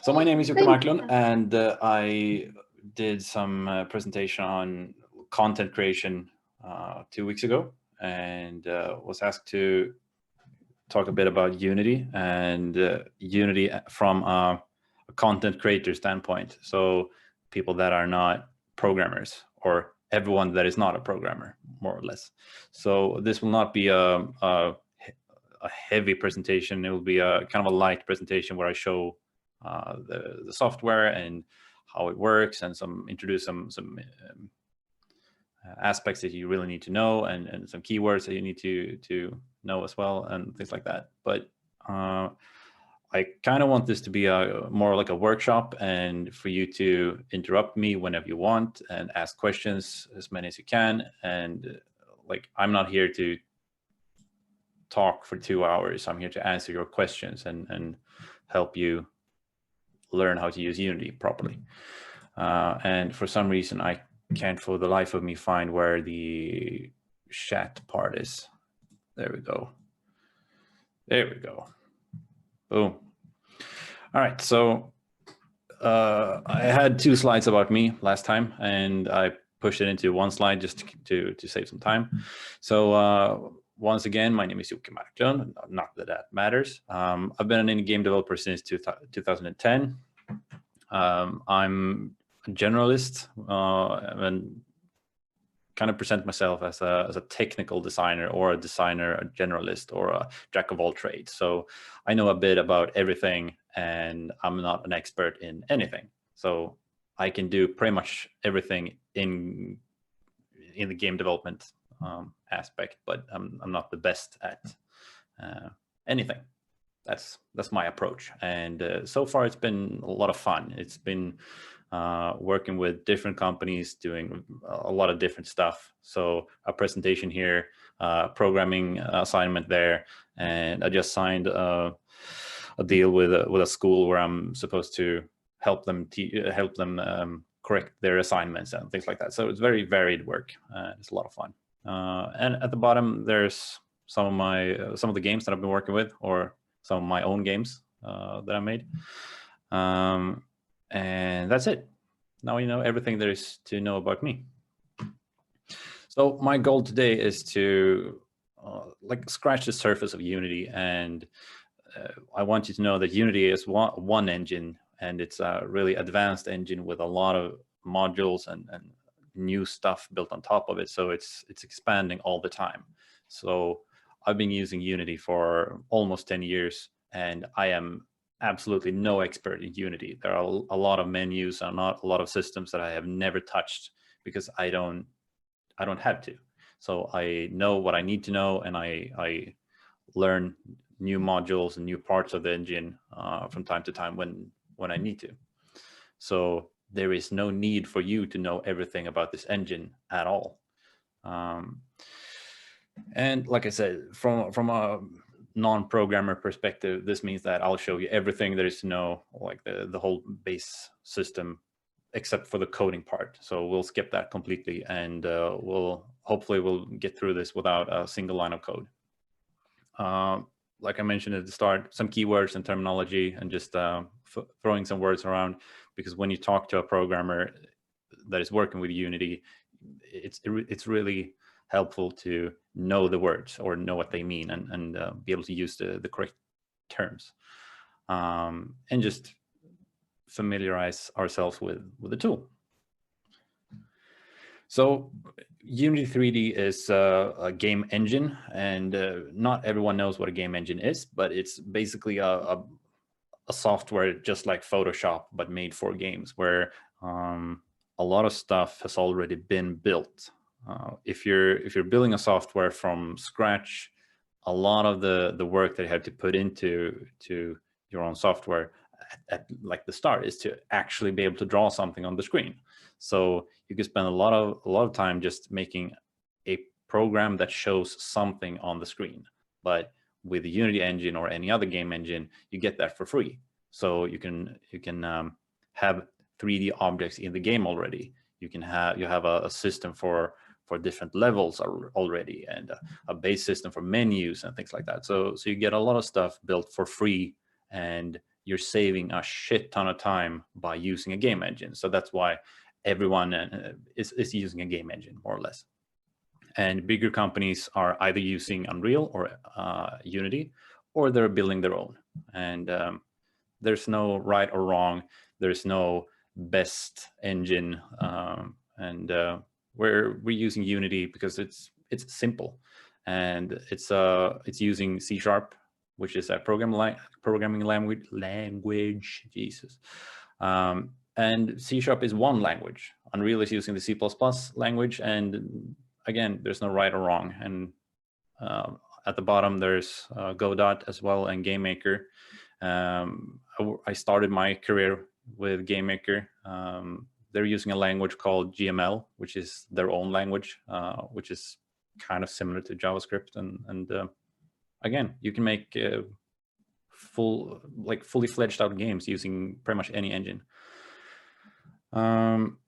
So my name is Jocke Marklund, and I did some presentation on content creation 2 weeks ago, and was asked to talk a bit about Unity and Unity from a content creator standpoint. So people that are not programmers, or everyone that is not a programmer, more or less. So this will not be a heavy presentation. It will be a kind of a light presentation where I show the software and how it works, and introduce some aspects that you really need to know, and some keywords that you need to know as well, and things like that. But I kind of want this to be more like a workshop, and for you to interrupt me whenever you want and ask questions, as many as you can. And like, I'm not here to talk for 2 hours. I'm here to answer your questions and help you learn how to use Unity properly. And for some reason, I can't for the life of me find where the chat part is. There we go. There we go. Boom. All right, so I had 2 slides about me last time, and I pushed it into 1 slide just to save some time. So once again, my name is Jocke Marklund, not that that matters. I've been an indie game developer since 2010. I'm a generalist, and kind of present myself as a technical designer, or a designer, a generalist, or a jack of all trades. So I know a bit about everything, and I'm not an expert in anything. So I can do pretty much everything in the game development aspect, but I'm not the best at anything. That's my approach, and so far it's been a lot of fun. It's been working with different companies, doing a lot of different stuff. So a presentation here, programming assignment there, and I just signed a deal with a school where I'm supposed to help them correct their assignments and things like that. So it's very varied work. It's a lot of fun. And at the bottom, there's some of the games that I've been working with, or some of my own games that I made. And that's it. Now you know everything there is to know about me. So my goal today is to like scratch the surface of Unity, and I want you to know that Unity is one engine, and it's a really advanced engine with a lot of modules and new stuff built on top of it. So it's expanding all the time. So I've been using Unity for almost 10 years, and I am absolutely no expert in Unity. There are a lot of menus and not a lot of systems that I have never touched, because I don't have to. So I know what I need to know, and I learn new modules and new parts of the engine from time to time when I need to. So there is no need for you to know everything about this engine at all. And like I said, from a non-programmer perspective, this means that I'll show you everything there is to know, like the whole base system, except for the coding part. So we'll skip that completely, and hopefully we'll get through this without a single line of code. Like I mentioned at the start, some keywords and terminology, and just throwing some words around, because when you talk to a programmer that is working with Unity, it's really helpful to know the words, or know what they mean, and be able to use the correct terms, and just familiarize ourselves with the tool. So Unity 3D is a game engine, and not everyone knows what a game engine is, but it's basically a software just like Photoshop, but made for games, where a lot of stuff has already been built. If you're building a software from scratch, a lot of the work that you have to put into your own software at like the start is to actually be able to draw something on the screen. So you can spend a lot of time just making a program that shows something on the screen. But with the Unity engine or any other game engine, you get that for free. So you can have 3D objects in the game already. You have a system for different levels already, and a base system for menus and things like that. So you get a lot of stuff built for free, and you're saving a shit ton of time by using a game engine. So that's why everyone is using a game engine, more or less. And bigger companies are either using Unreal or Unity, or they're building their own. And there's no right or wrong. There's no best engine. And we're using Unity because it's simple, and it's using C#, which is a programming language. Jesus. And C# is one language. Unreal is using the C++ language, and again, there's no right or wrong. And at the bottom, there's Godot as well, and GameMaker. I started my career with GameMaker. They're using a language called GML, which is their own language, which is kind of similar to JavaScript. And again, you can make fully fledged out games using pretty much any engine. Can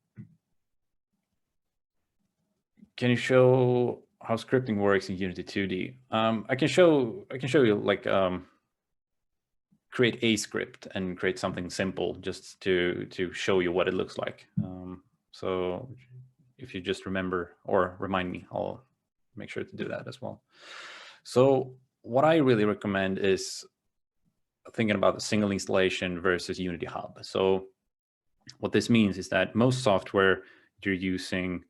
you show how scripting works in Unity 2D? I can show you, like, create a script and create something simple just to show you what it looks like. So if you just remember or remind me, I'll make sure to do that as well. So what I really recommend is thinking about the single installation versus Unity Hub. So what this means is that most software, you're using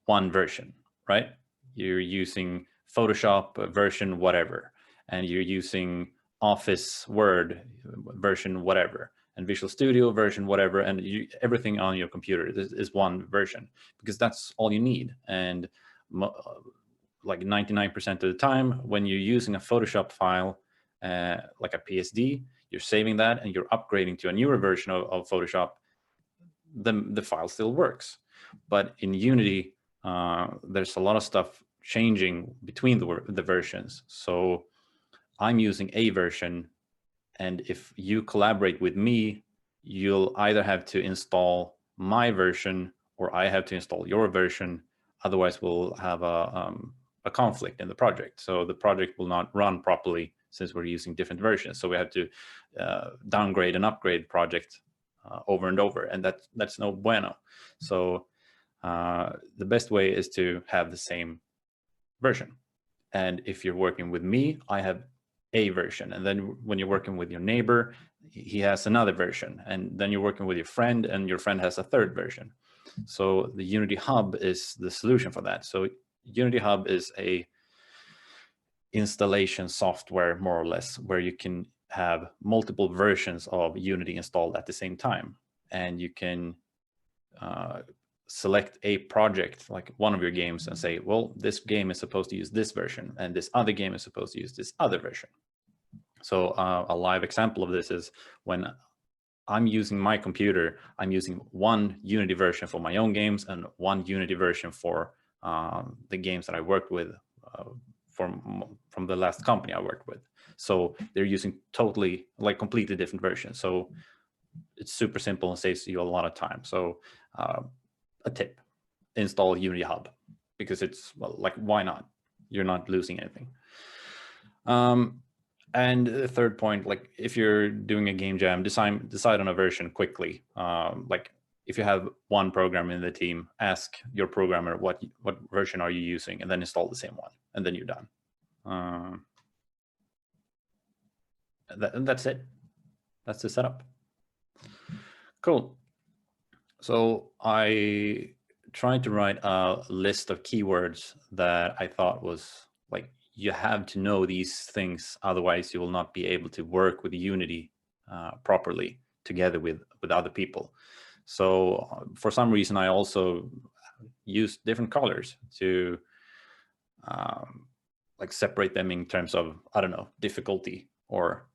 one version, right? You're using Photoshop version whatever, and you're using Office Word version whatever, and Visual Studio version whatever, and everything on your computer is one version, because that's all you need. And like 99% of the time, when you're using a Photoshop file, like a PSD, you're saving that and you're upgrading to a newer version of Photoshop, the file still works. But in Unity, there's a lot of stuff changing between the versions. So I'm using a version, and if you collaborate with me, you'll either have to install my version or I have to install your version. Otherwise, we'll have a conflict in the project. So the project will not run properly since we're using different versions. So we have to downgrade and upgrade project over and over, and that's no bueno. So the best way is to have the same version. And if you're working with me, I have a version. And then when you're working with your neighbor, he has another version. And then you're working with your friend, and your friend has a third version. So the Unity Hub is the solution for that. So Unity Hub is a installation software, more or less, where you can have multiple versions of Unity installed at the same time. And you can select a project, like one of your games, and say, well, this game is supposed to use this version, and this other game is supposed to use this other version. So a live example of this is when I'm using my computer, I'm using one Unity version for my own games and one Unity version for the games that I worked with from the last company I worked with. So they're using completely different versions. So it's super simple and saves you a lot of time. So a tip: install Unity Hub, because it's, well, like, why not? You're not losing anything. And the third point, like, if you're doing a game jam, decide on a version quickly. Like, if you have one programmer in the team, ask your programmer what version are you using, and then install the same one, and then you're done. That's it. That's the setup. Cool. So I tried to write a list of keywords that I thought was, like, you have to know these things, otherwise you will not be able to work with Unity properly together with other people. So for some reason, I also used different colors to like separate them in terms of, I don't know, difficulty or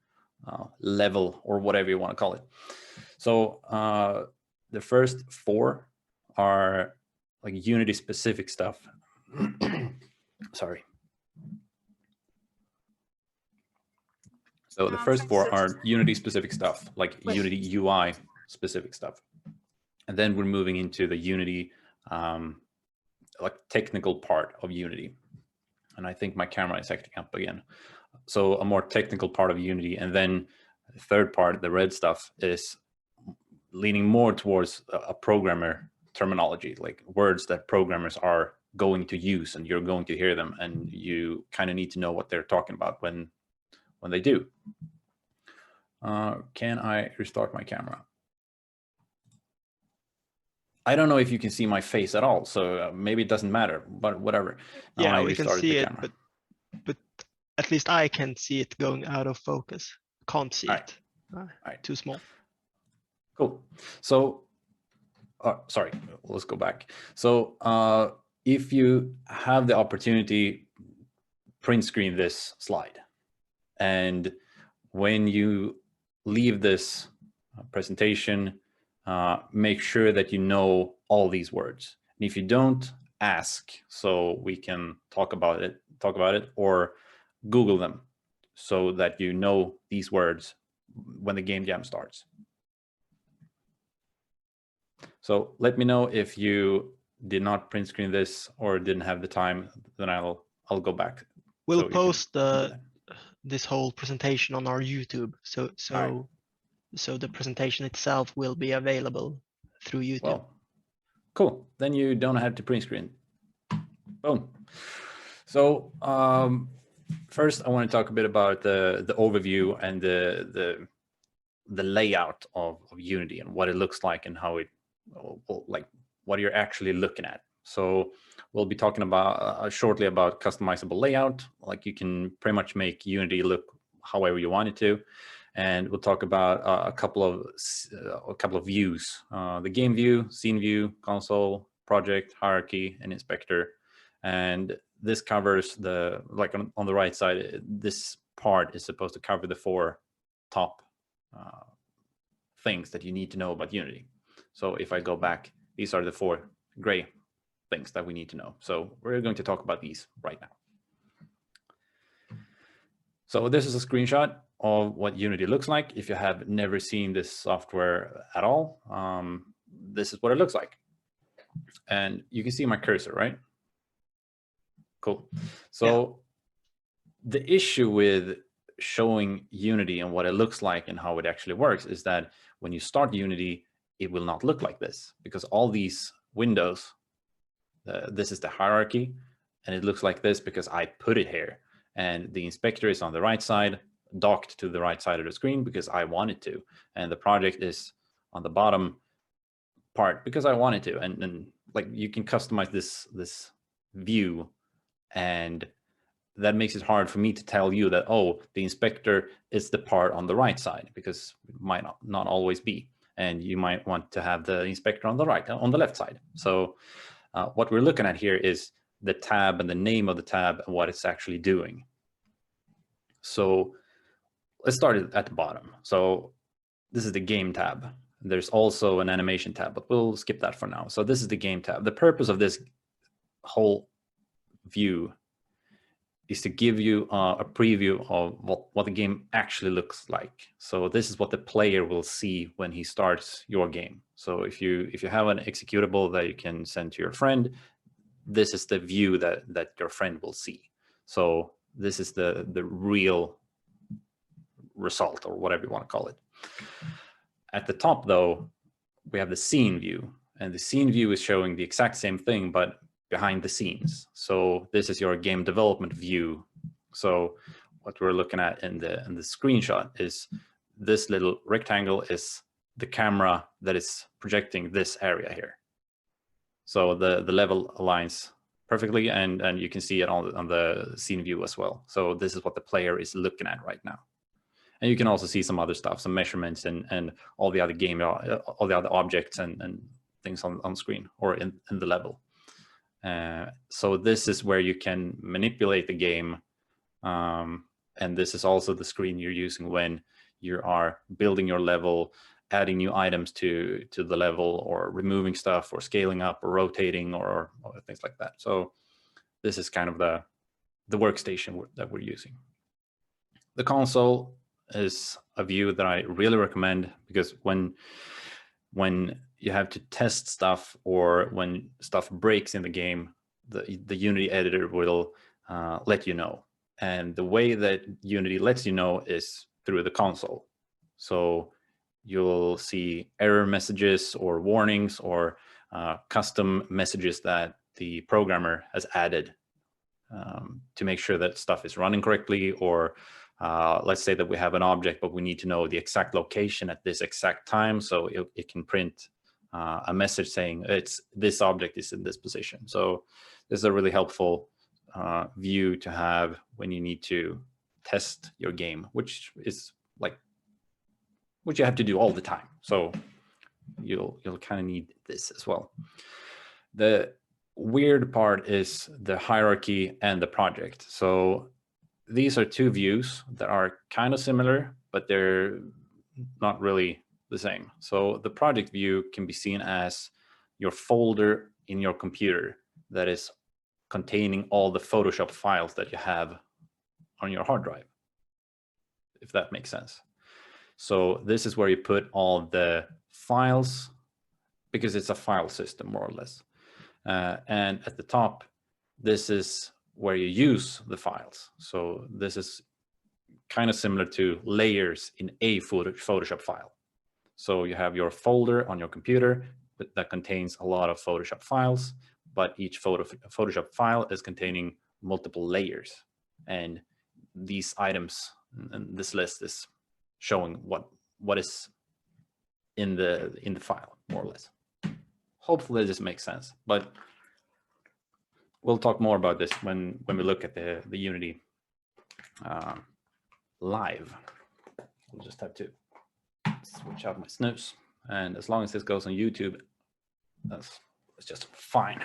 level or whatever you want to call it. So the first four are like Unity specific stuff. Sorry. So the first four are Unity specific stuff, like Unity UI specific stuff. And then we're moving into the Unity like technical part of Unity. And I think my camera is acting up again. So a more technical part of Unity, and then third part, the red stuff, is leaning more towards a programmer terminology, like words that programmers are going to use, and you're going to hear them, and you kind of need to know what they're talking about when they do. Can I restart my camera? I don't know if you can see my face at all, so maybe it doesn't matter, but whatever. Now Yeah, I we can restarted see the it, camera. but at least I can see it going out of focus. Can't see it. Too small. Cool. So, sorry, let's go back. So if you have the opportunity, print screen this slide. And when you leave this presentation, make sure that you know all these words. And if you don't, ask so we can talk about it, or Google them so that you know these words when the game jam starts. So let me know if you did not print screen this or didn't have the time, then I'll go back. We'll post this whole presentation on our YouTube, so the presentation itself will be available through YouTube. Well, cool. Then you don't have to print screen. Boom. So first, I want to talk a bit about the overview and the layout of Unity and what it looks like and how it, like, what you're actually looking at. So we'll be talking about shortly about customizable layout. Like, you can pretty much make Unity look however you want it to. And we'll talk about a couple of views: the game view, scene view, console, project, hierarchy, and inspector. And this covers the, like, on the right side, this part is supposed to cover the 4 top things that you need to know about Unity. So if I go back, these are the 4 gray things that we need to know. So we're going to talk about these right now. So this is a screenshot of what Unity looks like. If you have never seen this software at all, this is what it looks like. And you can see my cursor, right? Cool. So the issue with showing Unity and what it looks like and how it actually works is that when you start Unity, it will not look like this, because all these windows, this is the hierarchy, and it looks like this because I put it here. And the inspector is on the right side, docked to the right side of the screen because I wanted to. And the project is on the bottom part because I wanted to. And like, you can customize this view, and that makes it hard for me to tell you that, oh, the inspector is the part on the right side, because it might not always be. And you might want to have the inspector on the left side. So what we're looking at here is the tab and the name of the tab and what it's actually doing. So let's start at the bottom. So this is the game tab. There's also an animation tab, but we'll skip that for now. So this is the game tab. The purpose of this whole view is to give you a preview of what the game actually looks like. So this is what the player will see when he starts your game. So if you have an executable that you can send to your friend, this is the view that your friend will see. So this is the real result, or whatever you want to call it. At the top, though, we have the scene view, and the scene view is showing the exact same thing, but behind the scenes. So this is your game development view. So what we're looking at in the screenshot is this little rectangle is the camera that is projecting this area here. So the level aligns perfectly, and you can see it on the scene view as well. So this is what the player is looking at right now. And you can also see some other stuff, some measurements and all the other all the other objects and things on screen or in the level. So this is where you can manipulate the game. And this is also the screen you're using when you are building your level, adding new items to the level, or removing stuff, or scaling up, or rotating, or things like that. So this is kind of the workstation that we're using. The console is a view that I really recommend, because when you have to test stuff, or when stuff breaks in the game, the Unity editor will let you know. And the way that Unity lets you know is through the console. So you'll see error messages or warnings or custom messages that the programmer has added to make sure that stuff is running correctly. Or let's say that we have an object, but we need to know the exact location at this exact time. So it can print a message saying this object is in this position. So this is a really helpful view to have when you need to test your game, which is like what you have to do all the time. So you'll kind of need this as well. The weird part is the hierarchy and the project. So these are two views that are kind of similar, but they're not really the same. So the project view can be seen as your folder in your computer that is containing all the Photoshop files that you have on your hard drive, if that makes sense. So this is where you put all the files, because it's a file system more or less. And at the top, this is where you use the files. So this is kind of similar to layers in a Photoshop file. So you have your folder on your computer that contains a lot of Photoshop files, but each Photoshop file is containing multiple layers. And these items and this list is showing what is in the file, more or less. Hopefully this makes sense, but we'll talk more about this when we look at the Unity live. We'll just have to switch out my snooze, and as long as this goes on YouTube, it's just fine.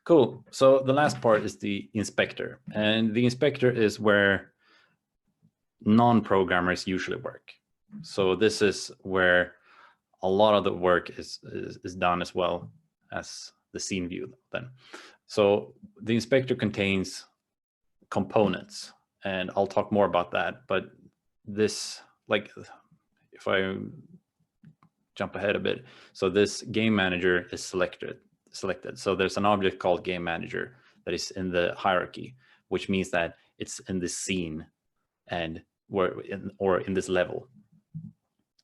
Cool. So the last part is the inspector, and the inspector is where non-programmers usually work. So this is where a lot of the work is done, as well as the scene view then. So the inspector contains components, and I'll talk more about that. But this, like, if I jump ahead a bit, so this game manager is selected. So there's an object called game manager that is in the hierarchy, which means that it's in this scene and or in this level.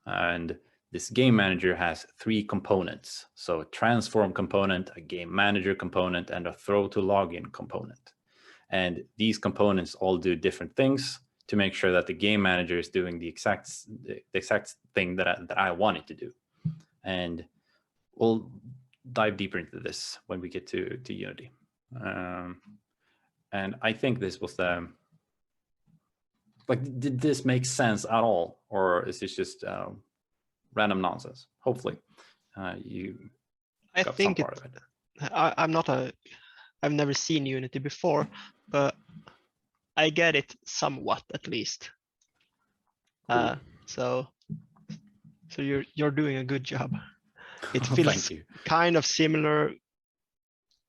And this game manager has three components. So a transform component, a game manager component, and a throw to login component. And these components all do different things to make sure that the game manager is doing the exact thing that I want it to do. And we'll dive deeper into this when we get to Unity. And I think this was the, like, did this make sense at all? Or is this just random nonsense? Hopefully you got some part of it. I've never seen Unity before, but I get it somewhat, at least. Cool. So you're doing a good job. It feels kind of similar,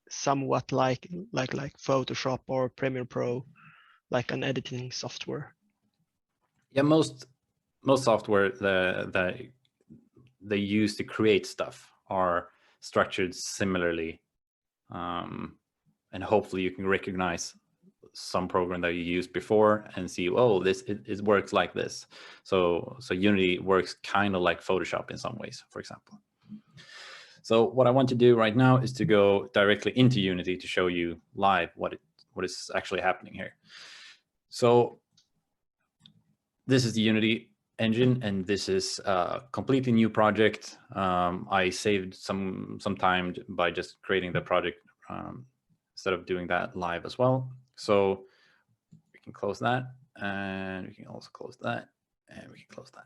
somewhat like Photoshop or Premiere Pro, like an editing software. Yeah, most software that they use to create stuff are structured similarly, and hopefully you can recognize some program that you used before and see, oh, it works like this. So Unity works kind of like Photoshop in some ways, for example. So what I want to do right now is to go directly into Unity to show you live what is actually happening here. So this is the Unity engine, and this is a completely new project. I saved some time by just creating the project instead of doing that live as well. So we can close that, and we can also close that, and we can close that.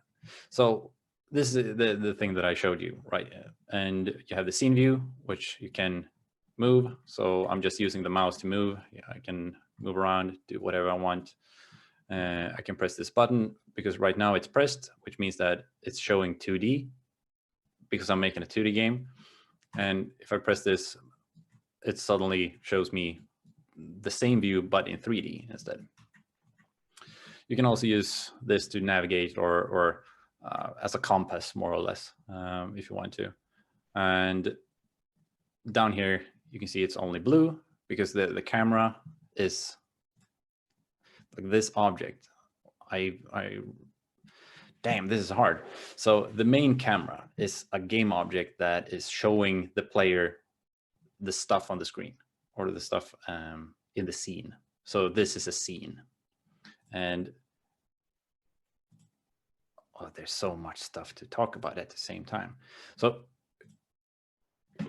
So this is the thing that I showed you, right? And you have the scene view, which you can move. So I'm just using the mouse to move. Yeah, I can move around, do whatever I want. I can press this button because right now it's pressed, which means that it's showing 2D because I'm making a 2D game. And if I press this, it suddenly shows me the same view, but in 3D instead. You can also use this to navigate or as a compass, more or less, if you want to. And down here, you can see it's only blue because the camera is like this object. I damn, this is hard. So the main camera is a game object that is showing the player the stuff on the screen, or the stuff in the scene. So this is a scene. And there's so much stuff to talk about at the same time. So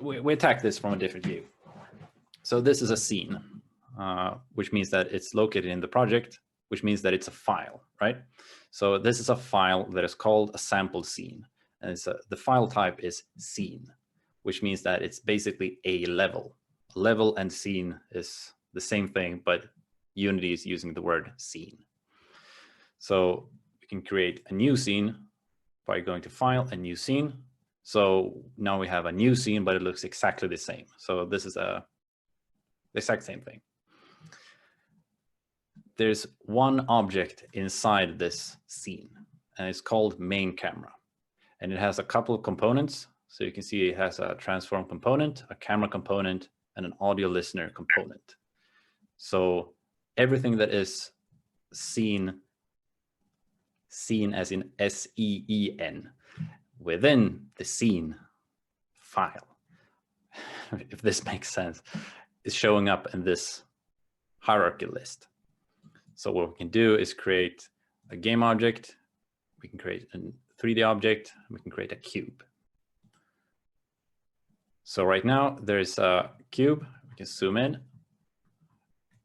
we attack this from a different view. So this is a scene, which means that it's located in the project, which means that it's a file, right? So this is a file that is called a sample scene. And the file type is scene, which means that it's basically a level. Level and scene is the same thing, but Unity is using the word scene. So we can create a new scene by going to File and New Scene. So now we have a new scene, but it looks exactly the same. So this is the exact same thing. There's one object inside this scene, and it's called main camera. And it has a couple of components. So you can see it has a transform component, a camera component, and an audio listener component. So everything that is seen as in S-E-E-N, within the scene file, if this makes sense, is showing up in this hierarchy list. So what we can do is create a game object, we can create a 3D object, we can create a cube. So right now there's a cube, we can zoom in,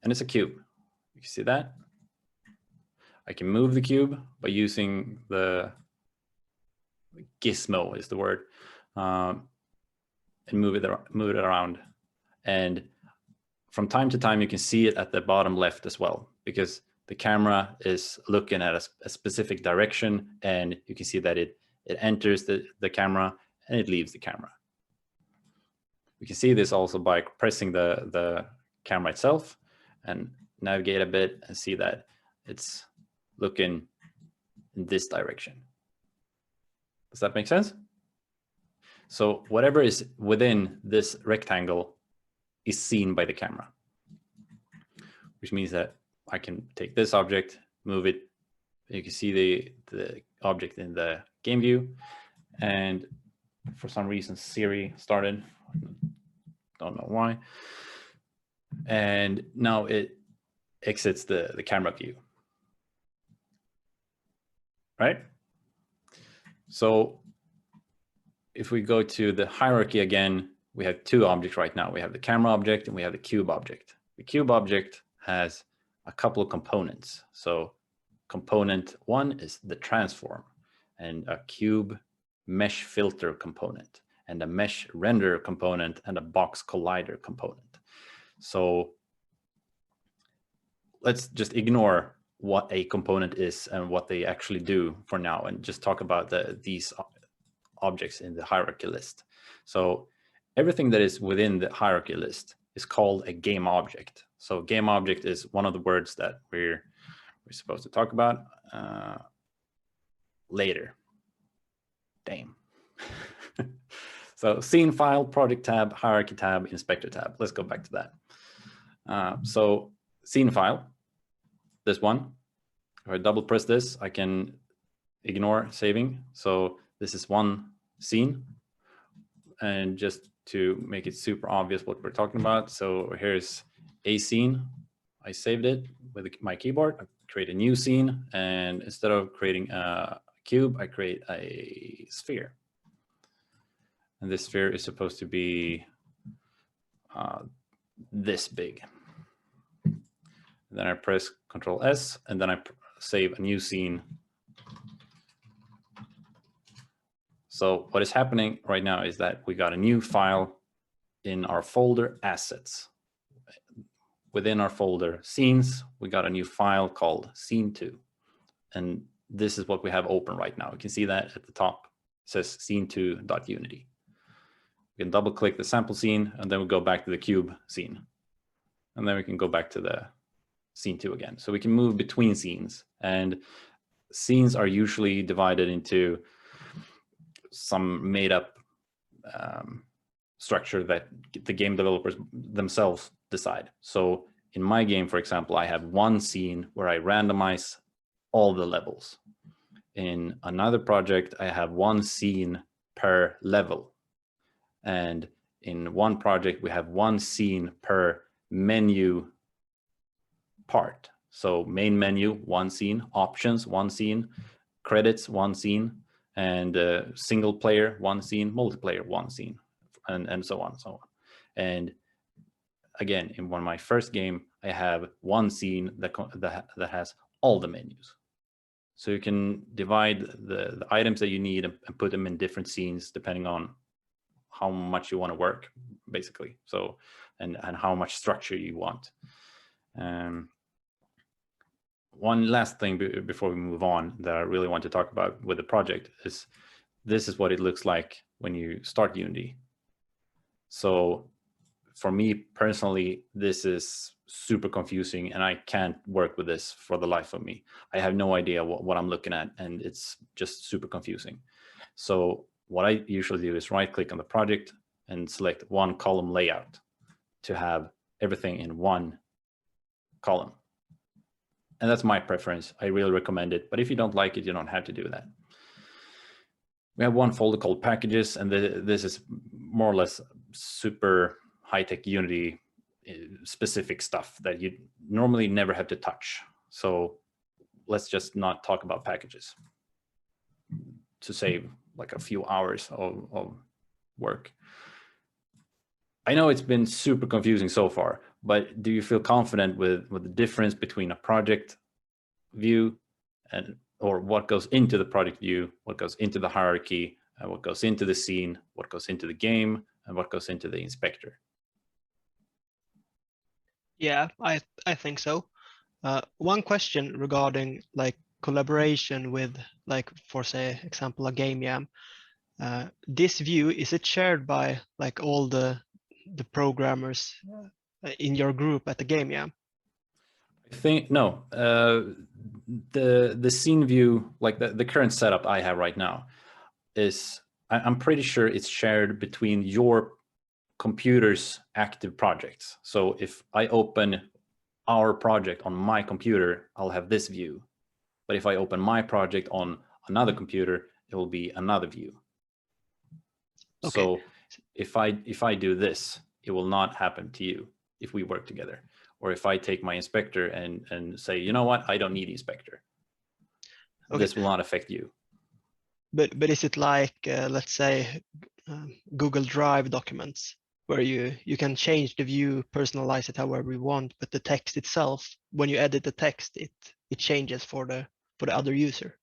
and it's a cube. You can see that. I can move the cube by using the gizmo is the word, and move it around. And from time to time, you can see it at the bottom left as well, because the camera is looking at a specific direction, and you can see that it enters the camera and it leaves the camera. We can see this also by pressing the camera itself and navigate a bit and see that it's looking in this direction. Does that make sense? So whatever is within this rectangle is seen by the camera, which means that I can take this object, move it. You can see the object in the game view, and for some reason Siri started. Don't know why. And now it exits the camera view. Right? So if we go to the hierarchy again, we have two objects right now. We have the camera object and we have the cube object. The cube object has a couple of components. So component one is the transform, and a cube mesh filter component, and a mesh render component, and a box collider component. So let's just ignore what a component is and what they actually do for now, and just talk about these objects in the hierarchy list. So everything that is within the hierarchy list is called a game object. So game object is one of the words that we're supposed to talk about later. Damn. So scene file, project tab, hierarchy tab, inspector tab. Let's go back to that. So scene file, this one. If I double press this, I can ignore saving. So this is one scene. And just to make it super obvious what we're talking about. So here's a scene. I saved it with my keyboard. I create a new scene. And instead of creating a cube, I create a sphere. And this sphere is supposed to be this big. And then I press Control S, and then I save a new scene. So what is happening right now is that we got a new file in our folder assets. Within our folder scenes, we got a new file called scene2. And this is what we have open right now. You can see that at the top. It says scene2.unity. We can double click the sample scene, and then we go back to the cube scene. And then we can go back to the scene2 again. So we can move between scenes, and scenes are usually divided into some made up structure that the game developers themselves decide. So in my game, for example, I have one scene where I randomize all the levels. In another project, I have one scene per level. And in one project, we have one scene per menu part. So main menu, one scene, options, one scene, credits, one scene, and single player, one scene, multiplayer, one scene, and so on and so on. And again, in my first game, I have one scene that has all the menus. So you can divide the items that you need and put them in different scenes depending on how much you want to work, basically. So, and how much structure you want. One last thing before we move on that I really want to talk about with the project is this is what it looks like when you start Unity. So for me personally, this is super confusing and I can't work with this for the life of me. I have no idea what I'm looking at and it's just super confusing. So what I usually do is right click on the project and select one column layout to have everything in one column. And that's my preference. I really recommend it. But if you don't like it, you don't have to do that. We have one folder called packages, and this is more or less super high-tech Unity specific stuff that you normally never have to touch. So let's just not talk about packages to save like a few hours of work. I know it's been super confusing so far, but do you feel confident with the difference between a project view or what goes into the project view, what goes into the hierarchy, and what goes into the scene, what goes into the game, and what goes into the inspector? Yeah, I think so. One question regarding like collaboration with, like, for say example, a game jam. This view, is it shared by like all the programmers in your group at the game jam? I think no. The scene view, like the current setup I have right now, is I'm pretty sure it's shared between your computer's active projects. So if I open our project on my computer, I'll have this view. But if I open my project on another computer, it will be another view. Okay. So if I do this, it will not happen to you if we work together. Or if I take my inspector and say, you know what, I don't need inspector. Okay. This will not affect you. But is it like, let's say, Google Drive documents, where you can change the view, personalize it however you want, but the text itself, when you edit the text, it changes for the other user?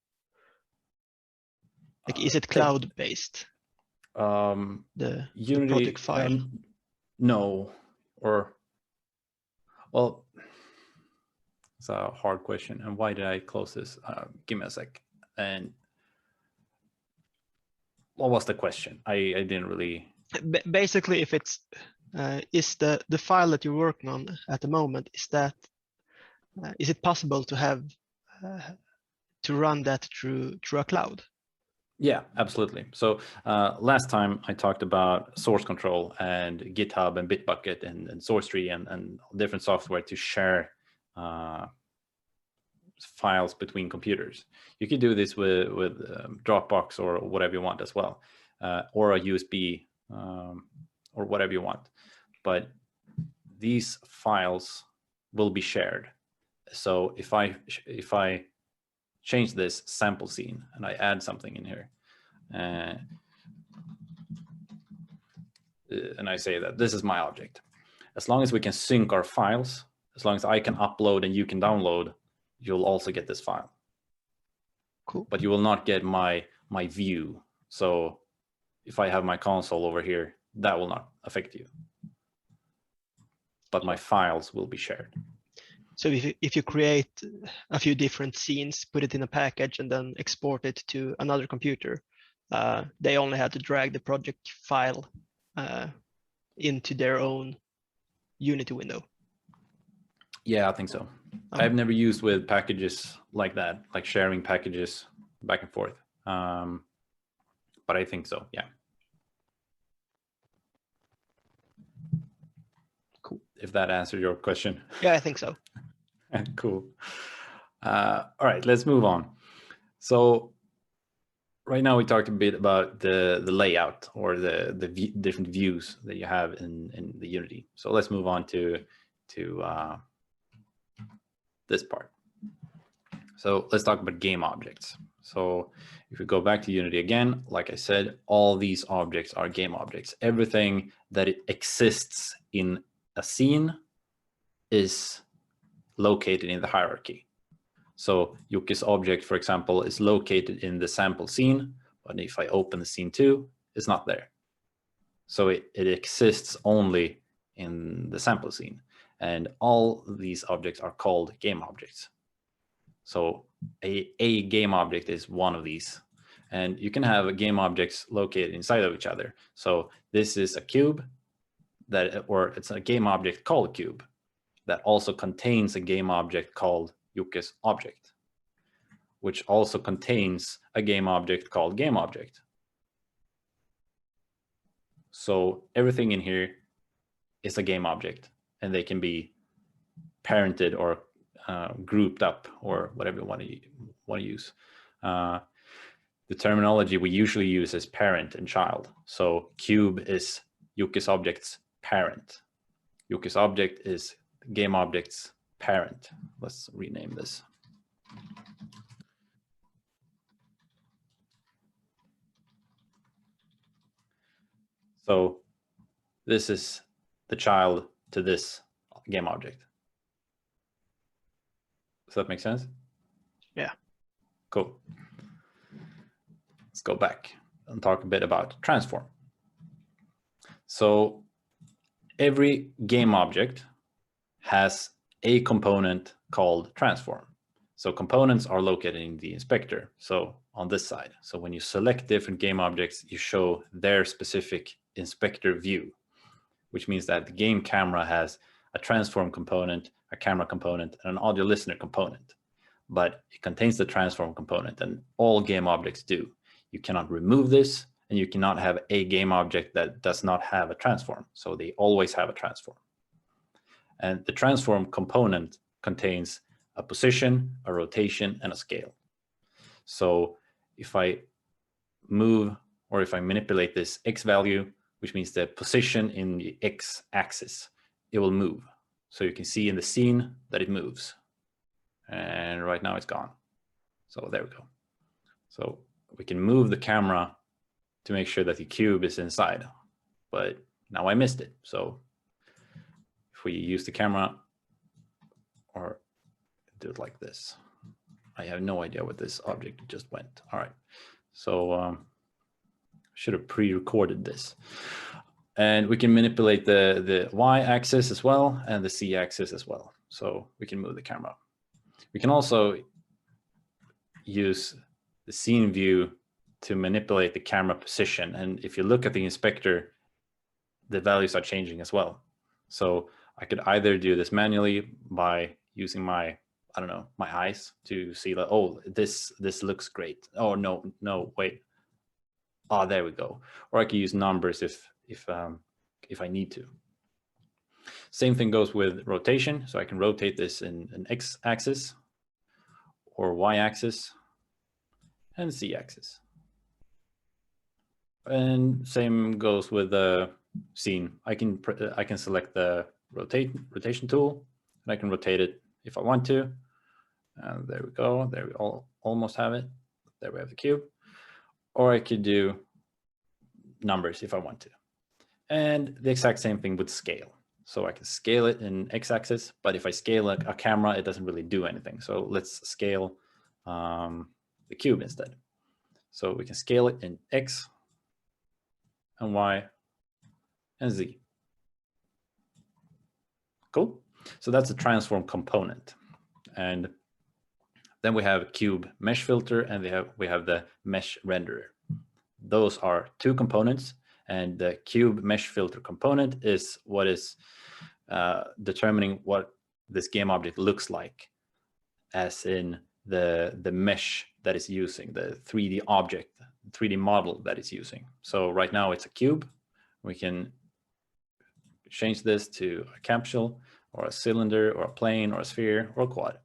Like, is it cloud based? The project file? No, or well, it's a hard question. And why did I close this? Give me a sec. And what was the question? I didn't really. Basically, if it's is the file that you're working on at the moment, is it possible to have to run that through a cloud? Yeah, absolutely. So last time I talked about source control and GitHub and Bitbucket and SourceTree and different software to share files between computers. You could do this with Dropbox or whatever you want as well, or a USB or whatever you want. But these files will be shared. So if I change this sample scene and I add something in here, and I say that this is my object, as long as we can sync our files, as long as I can upload and you can download, you'll also get this file. Cool. But you will not get my view. So if I have my console over here, that will not affect you. But my files will be shared. So if you create a few different scenes, put it in a package, and then export it to another computer, they only have to drag the project file into their own Unity window. Yeah, I think so. I've never used with packages like that, like sharing packages back and forth. But I think so, yeah. Cool. If that answered your question. Yeah, I think so. Cool. All right, let's move on. So right now we talked a bit about the layout or the different views that you have in the Unity. So let's move on to this part. So let's talk about game objects. So if we go back to Unity again, like I said, all these objects are game objects. Everything that exists in a scene is located in the hierarchy. So Yuki's object, for example, is located in the sample scene, but if I open the scene 2, it's not there. So it exists only in the sample scene. And all these objects are called game objects. So a game object is one of these. And you can have game objects located inside of each other. So this is a cube, or it's a game object called cube that also contains a game object called Yuki's object, which also contains a game object called game object. So everything in here is a game object, and they can be parented or grouped up, or whatever you want to use. The terminology we usually use is parent and child. So cube is Yuki's object's parent. Yuki's object is game object's parent. Let's rename this. So this is the child to this game object. Does that make sense? Yeah. Cool. Let's go back and talk a bit about transform. So every game object has a component called transform. So components are located in the inspector, so on this side. So when you select different game objects, you show their specific inspector view, which means that the game camera has a transform component, a camera component, and an audio listener component. But it contains the transform component, and all game objects do. You cannot remove this, and you cannot have a game object that does not have a transform. So they always have a transform. And the transform component contains a position, a rotation, and a scale. So if I move, or if I manipulate this X value, which means the position in the X axis, it will move. So you can see in the scene that it moves. And right now it's gone. So there we go. So we can move the camera to make sure that the cube is inside, but now I missed it. So if we use the camera, or do it like this, I have no idea what this object just went. All right, so should have pre-recorded this. And we can manipulate the y-axis as well, and the z-axis as well. So we can move the camera. We can also use the scene view to manipulate the camera position. And if you look at the inspector, the values are changing as well. So I could either do this manually by using my, I don't know, my eyes to see that, oh, this looks great. Oh, no, wait. Oh, there we go. Or I could use numbers if I need to. Same thing goes with rotation. So I can rotate this in an x-axis or y-axis and z-axis. And same goes with the scene. I can select the rotation tool, and I can rotate it if I want to. And there we go. There we almost have it. There we have the cube. Or I could do numbers if I want to. And the exact same thing with scale. So I can scale it in x-axis, but if I scale a camera, it doesn't really do anything. So let's scale the cube instead. So we can scale it in x and y and z. Cool. So that's a transform component. And then we have cube mesh filter, and we have the mesh renderer. Those are two components, and the cube mesh filter component is what is determining what this game object looks like, as in the mesh that is using, the 3D object, 3D model that it's using. So right now it's a cube. We can change this to a capsule or a cylinder or a plane or a sphere or a quad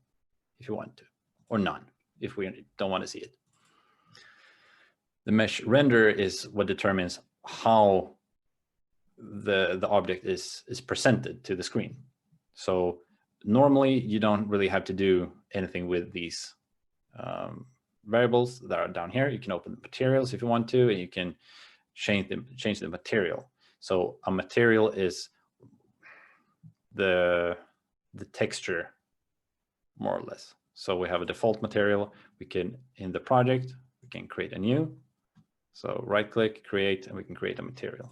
if you want to, or none if we don't want to see it. The mesh render is what determines how the object is presented to the screen. So normally you don't really have to do anything with these variables that are down here. You can open the materials if you want to, and you can change the material. So a material is the texture, more or less. So we have a default material. We can, in the project, we can create a new. So right click, create, and we can create a material.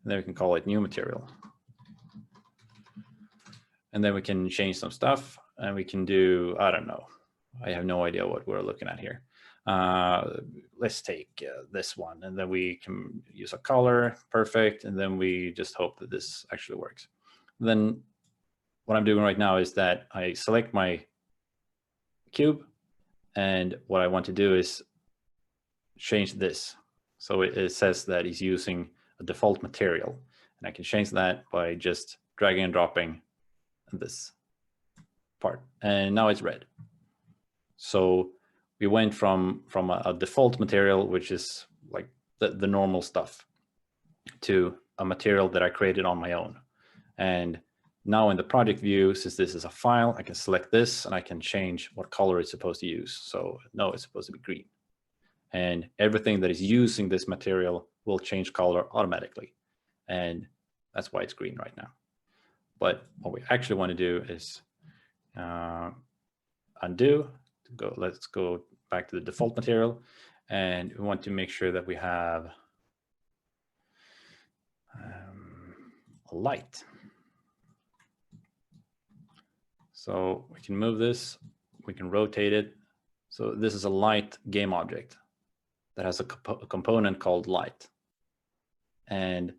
And then we can call it new material. And then we can change some stuff, and we can do, I don't know, I have no idea what we're looking at here. Let's take this one, and then we can use a color, perfect, and then we just hope that this actually works. Then what I'm doing right now is that I select my cube, and what I want to do is change this. So it says that he's using a default material, and I can change that by just dragging and dropping this part, and now it's red. So we went from a default material, which is like the normal stuff, to a material that I created on my own. And now in the project view, since this is a file, I can select this and I can change what color it's supposed to use. So no, it's supposed to be green. And everything that is using this material will change color automatically. And that's why it's green right now. But what we actually want to do is undo. Let's go back to the default material, and we want to make sure that we have a light. So we can move this, we can rotate it. So this is a light game object that has a component called light, and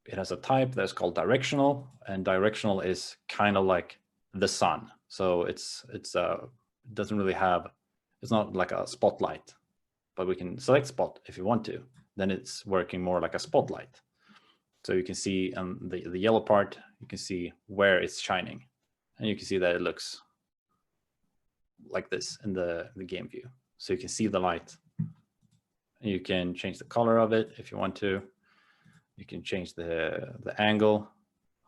it has a type that's called directional, and directional is kind of like the sun. So it doesn't really have, it's not like a spotlight, but we can select spot if you want to. Then it's working more like a spotlight. So you can see on the yellow part, you can see where it's shining, and you can see that it looks like this in the game view. So you can see the light. You can change the color of it if you want to. You can change the angle,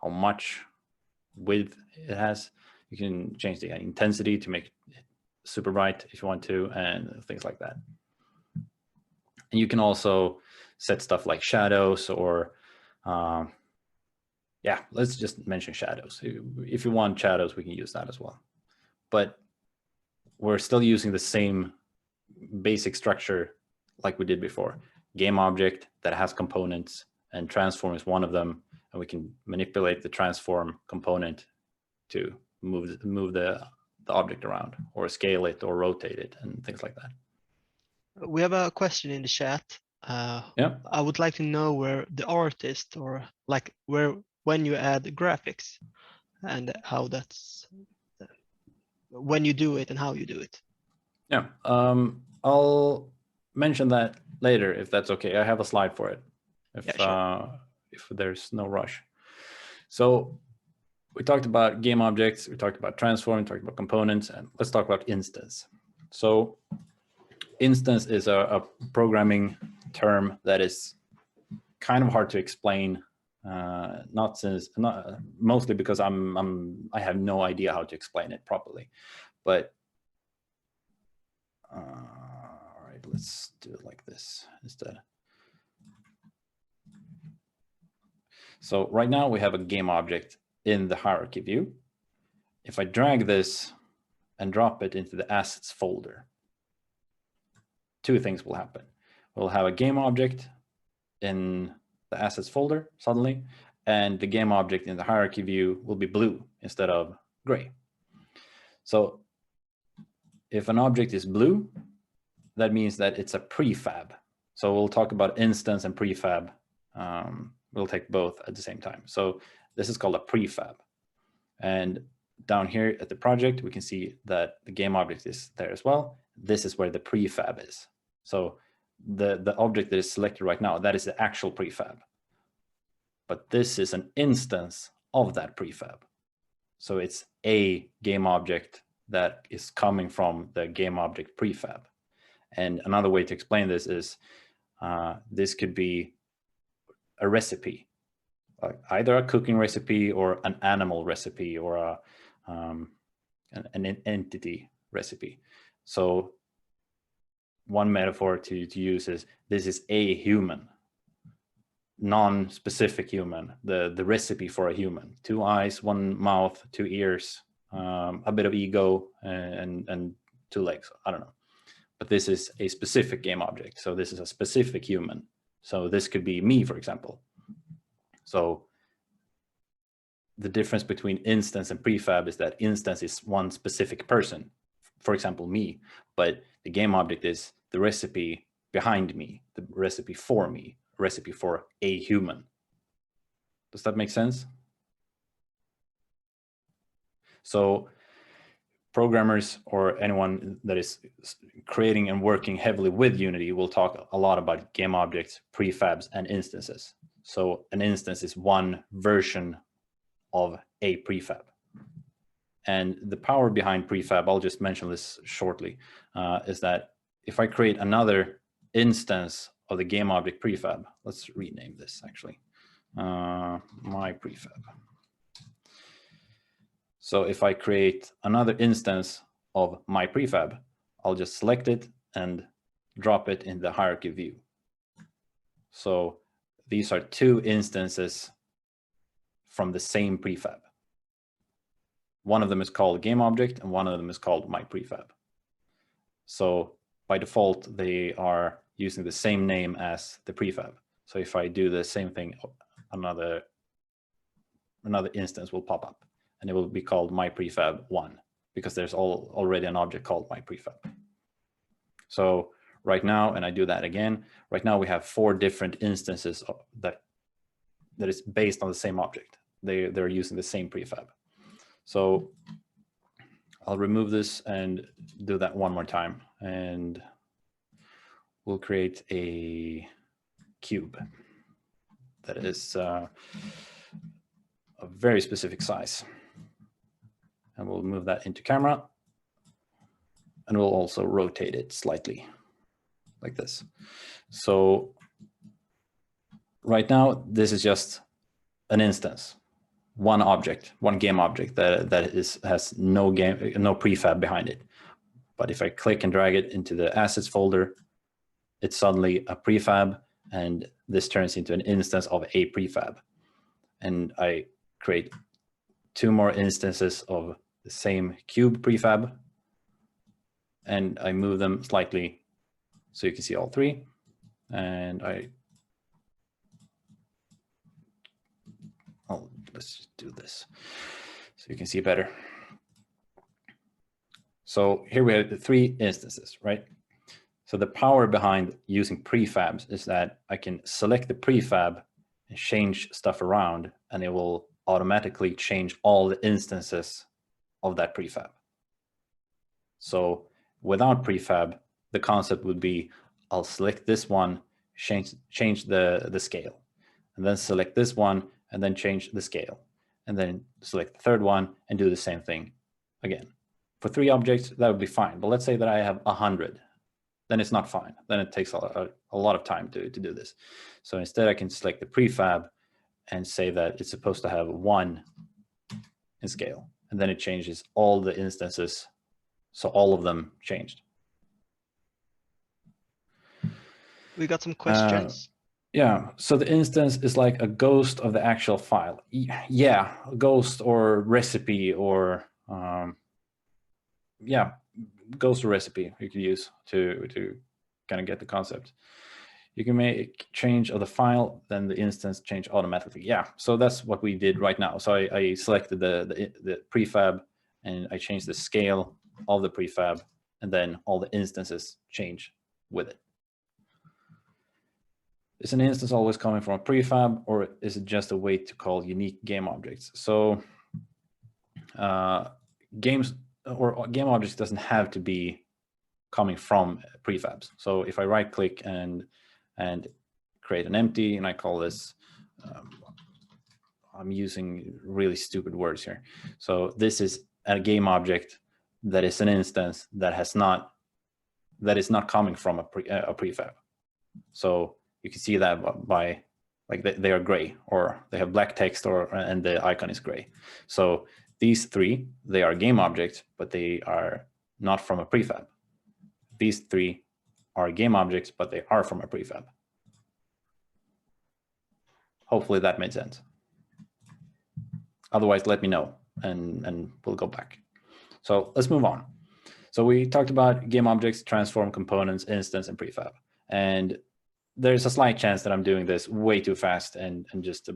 how much width it has. You can change the intensity to make it super bright if you want to, and things like that. And you can also set stuff like shadows, or yeah, let's just mention shadows. If you want shadows, we can use that as well. But we're still using the same basic structure like we did before. Game object that has components, and transform is one of them, and we can manipulate the transform component to move the object around, or scale it, or rotate it, and things like that. We have a question in the chat. Yeah. I would like to know where the artist, or like when you add graphics, and how that's, when you do it and how you do it. Yeah, I'll mention that later if that's okay. I have a slide for it. If there's no rush. So we talked about game objects, we talked about transform, we talked about components, and let's talk about instance. So instance is a programming term that is kind of hard to explain, mostly because I have no idea how to explain it properly. But all right, let's do it like this instead. So right now we have a game object in the hierarchy view. If I drag this and drop it into the assets folder, two things will happen. We'll have a game object in the assets folder suddenly, and the game object in the hierarchy view will be blue instead of gray. So if an object is blue, that means that it's a prefab. So we'll talk about instance and prefab. We'll take both at the same time. So this is called a prefab. And down here at the project, we can see that the game object is there as well. This is where the prefab is. So the object that is selected right now, that is the actual prefab. But this is an instance of that prefab. So it's a game object that is coming from the game object prefab. And another way to explain this is this could be a recipe, either a cooking recipe or an animal recipe or an entity recipe. So one metaphor to use is this is a human, non-specific human, the recipe for a human: 2 eyes, 1 mouth, 2 ears, a bit of ego, and 2 legs. I don't know. But this is a specific game object. So this is a specific human. So this could be me, for example. So the difference between instance and prefab is that instance is one specific person, for example, me, but the game object is the recipe behind me, the recipe for me, a recipe for a human. Does that make sense? So programmers or anyone that is creating and working heavily with Unity will talk a lot about game objects, prefabs, and instances. So an instance is one version of a prefab. And the power behind prefab, I'll just mention this shortly, is that if I create another instance of the game object prefab, let's rename this actually, my prefab. So if I create another instance of my prefab, I'll just select it and drop it in the hierarchy view. So these are 2 instances from the same prefab. One of them is called game object and one of them is called my prefab. So by default, they are using the same name as the prefab. So if I do the same thing, another instance will pop up and it will be called my prefab 1 because there's already an object called my prefab. So right now, and I do that again, right now we have 4 different instances that is based on the same object. They're using the same prefab. So I'll remove this and do that one more time, and we'll create a cube that is a very specific size. And we'll move that into camera, and we'll also rotate it slightly like this. So right now, this is just an instance, one object, one game object that has no prefab behind it. But if I click and drag it into the assets folder, it's suddenly a prefab, and this turns into an instance of a prefab. And I create 2 more instances of the same cube prefab, and I move them slightly so you can see all 3. And let's just do this so you can see better. So here we have the 3 instances, right? So the power behind using prefabs is that I can select the prefab and change stuff around, and it will automatically change all the instances of that prefab. So without prefab, the concept would be I'll select this one, change the scale, and then select this one, and then change the scale, and then select the 3rd one and do the same thing again. For 3 objects, that would be fine. But let's say that I have 100, then it's not fine. Then it takes a lot of time to do this. So instead, I can select the prefab and say that it's supposed to have 1 in scale, and then it changes all the instances. So all of them changed. We got some questions. Yeah, so the instance is like a ghost of the actual file. Yeah, a ghost or recipe or yeah, ghost or recipe you could use to kind of get the concept. You can make change of the file, then the instance change automatically. Yeah, so that's what we did right now. So I selected the prefab, and I changed the scale of the prefab, and then all the instances change with it. Is an instance always coming from a prefab, or is it just a way to call unique game objects? So games or game objects doesn't have to be coming from prefabs. So if I right click and create an empty, and I call this, I'm using really stupid words here. So this is a game object that is an instance that has not that is not coming from a prefab. So you can see that by like they are gray, or they have black text, and the icon is gray. So these three, they are game objects, but they are not from a prefab. These three are game objects, but they are from a prefab. Hopefully that made sense. Otherwise, let me know, and we'll go back. So let's move on. So we talked about game objects, transform, components, instance, and prefab. And there's a slight chance that I'm doing this way too fast and just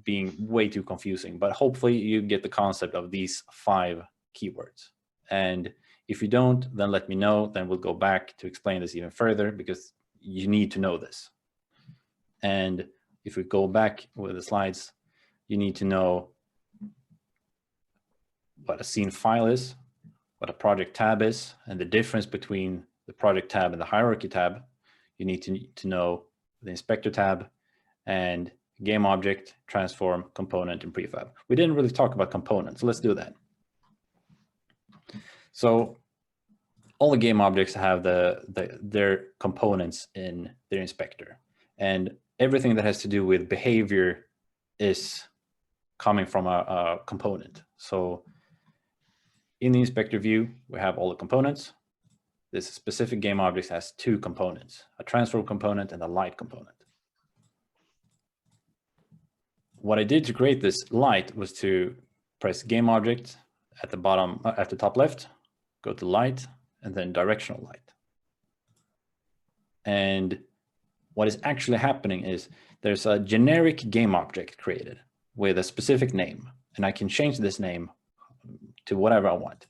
being way too confusing. But hopefully you get the concept of these 5 keywords. And if you don't, then let me know. Then we'll go back to explain this even further, because you need to know this. And if we go back with the slides, you need to know what a scene file is, what a project tab is, and the difference between the project tab and the hierarchy tab. You need to know the inspector tab and game object, transform, component, and prefab. We didn't really talk about components. Let's do that. So all the game objects have their components in their inspector, and everything that has to do with behavior is coming from a component. So in the inspector view, we have all the components. This specific game object has 2 components, a transform component and a light component. What I did to create this light was to press game object at the bottom, at the top left, go to light, and then directional light. And what is actually happening is there's a generic game object created with a specific name, and I can change this name to whatever I want.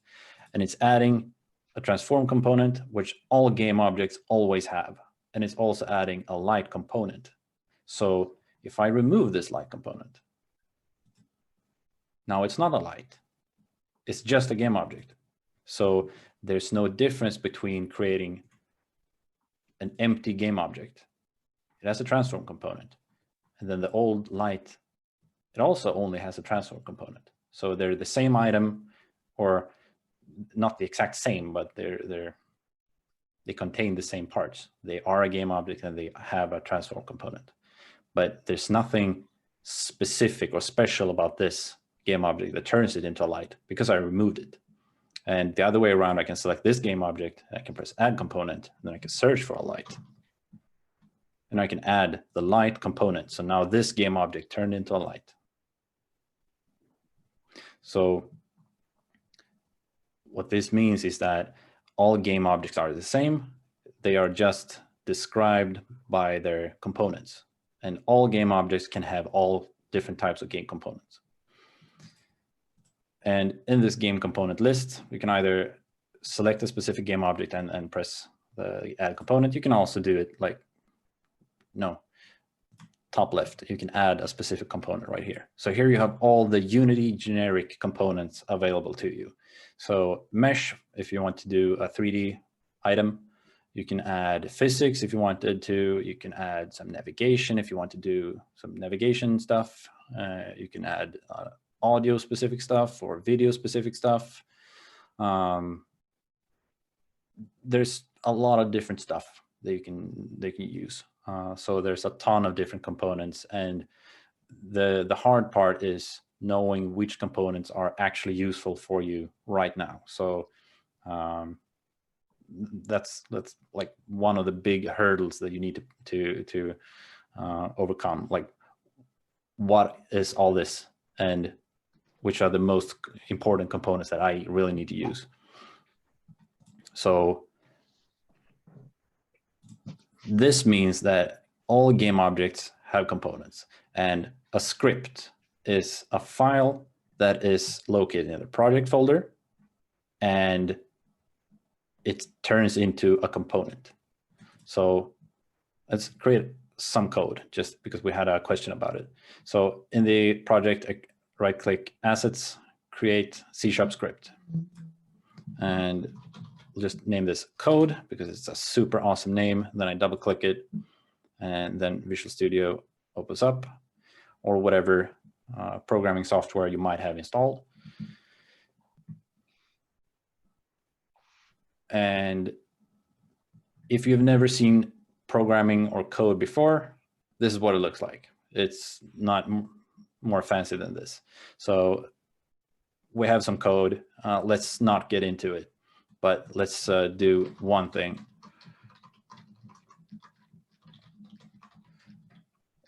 And it's adding a transform component, which all game objects always have. And it's also adding a light component. So if I remove this light component, now it's not a light, it's just a game object. So there's no difference between creating an empty game object. It has a transform component. And then the old light, it also only has a transform component. So they're the same item, or not the exact same, but they contain the same parts. They are a game object and they have a transform component. But there's nothing specific or special about this game object that turns it into a light, because I removed it. And the other way around, I can select this game object, I can press add component, and then I can search for a light. And I can add the light component. So now this game object turned into a light. So what this means is that all game objects are the same. They are just described by their components. And all game objects can have all different types of game components. And in this game component list, we can either select a specific game object and press the add component. You can also do it like, no, top left, you can add a specific component right here. So here you have all the Unity generic components available to you. So mesh, if you want to do a 3D item, you can add physics if you wanted to, you can add some navigation if you want to do some navigation stuff, you can add audio specific stuff or video specific stuff. There's a lot of different stuff that you can use. So there's a ton of different components, and the hard part is knowing which components are actually useful for you right now. So that's like one of the big hurdles that you need to overcome. Like, what is all this, and which are the most important components that I really need to use? So this means that all game objects have components, and a script is a file that is located in a project folder, and it turns into a component. So let's create some code, just because we had a question about it. So in the project, right-click Assets, Create C# script, and we'll just name this code because it's a super awesome name. Then I double-click it, and then Visual Studio opens up, or whatever programming software you might have installed. And if you've never seen programming or code before, this is what it looks like. It's not more fancy than this. So we have some code. Let's not get into it, but let's do one thing.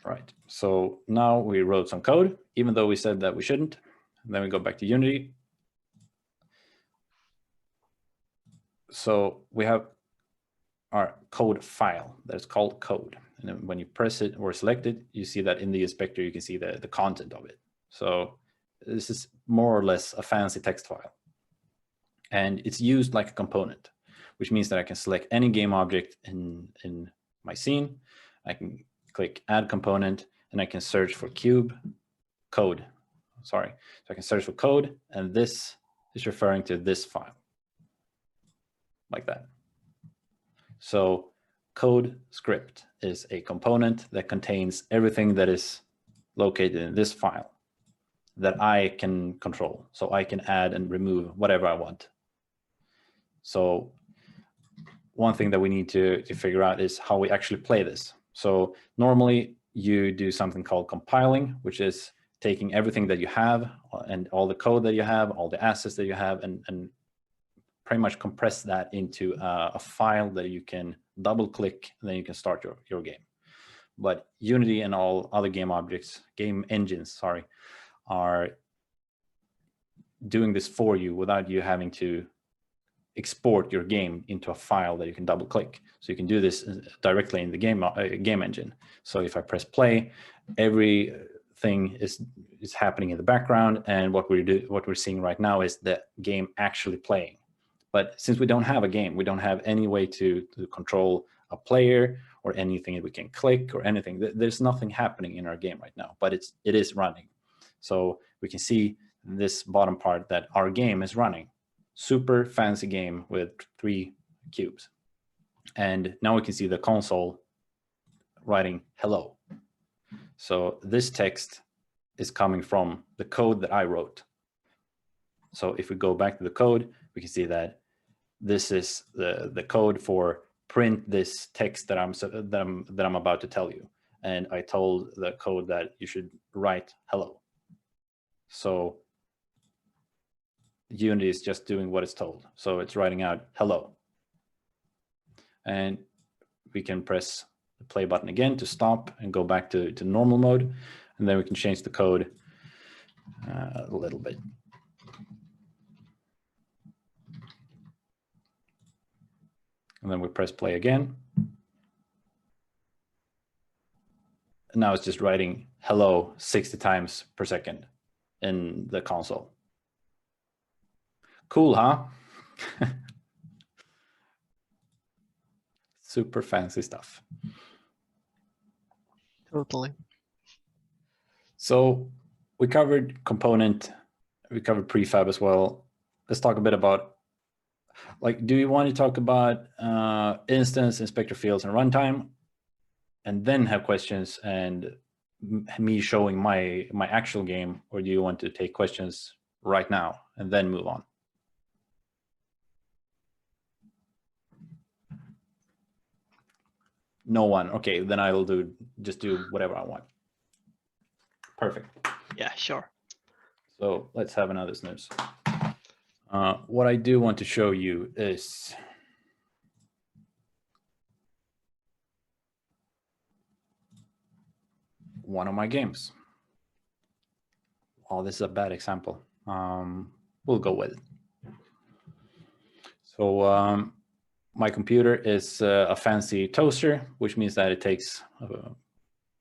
Right, so now we wrote some code, even though we said that we shouldn't. And then we go back to Unity. So we have our code file that's called code. And then when you press it or select it, you see that in the inspector, you can see the content of it. So this is more or less a fancy text file. And it's used like a component, which means that I can select any game object in my scene. I can click add component, and I can search for code. Sorry. So I can search for code, and this is referring to this file, like that. So code script is a component that contains everything that is located in this file that I can control. So I can add and remove whatever I want. So one thing that we need to figure out is how we actually play this. So normally you do something called compiling, which is taking everything that you have and all the code that you have, all the assets that you have, and pretty much compress that into a file that you can double click, and then you can start your game. But Unity and all other game engines, sorry, are doing this for you without you having to export your game into a file that you can double click. So you can do this directly in the game engine. So if I press play, everything is happening in the background, and what we're seeing right now is the game actually playing. But since we don't have a game, we don't have any way to control a player or anything that we can click or anything. There's nothing happening in our game right now, but it is running. So we can see in this bottom part that our game is running. Super fancy game with 3 cubes. And now we can see the console writing hello. So this text is coming from the code that I wrote. So if we go back to the code, we can see that this is the code for print this text that I'm about to tell you. And I told the code that you should write hello. So Unity is just doing what it's told. So it's writing out hello. And we can press the play button again to stop and go back to normal mode. And then we can change the code a little bit. And then we press play again. And now it's just writing hello 60 times per second in the console. Cool, huh? Super fancy stuff. Totally. So we covered component, we covered prefab as well. Let's talk a bit about, like, do you want to talk about instance, inspector fields, and runtime, and then have questions and me showing my actual game, or do you want to take questions right now and then move on? No one. Okay, then I will just do whatever I want. Perfect. Yeah, sure. So let's have another snooze. What I do want to show you is one of my games. Oh, this is a bad example. We'll go with it. So my computer is a fancy toaster, which means that it takes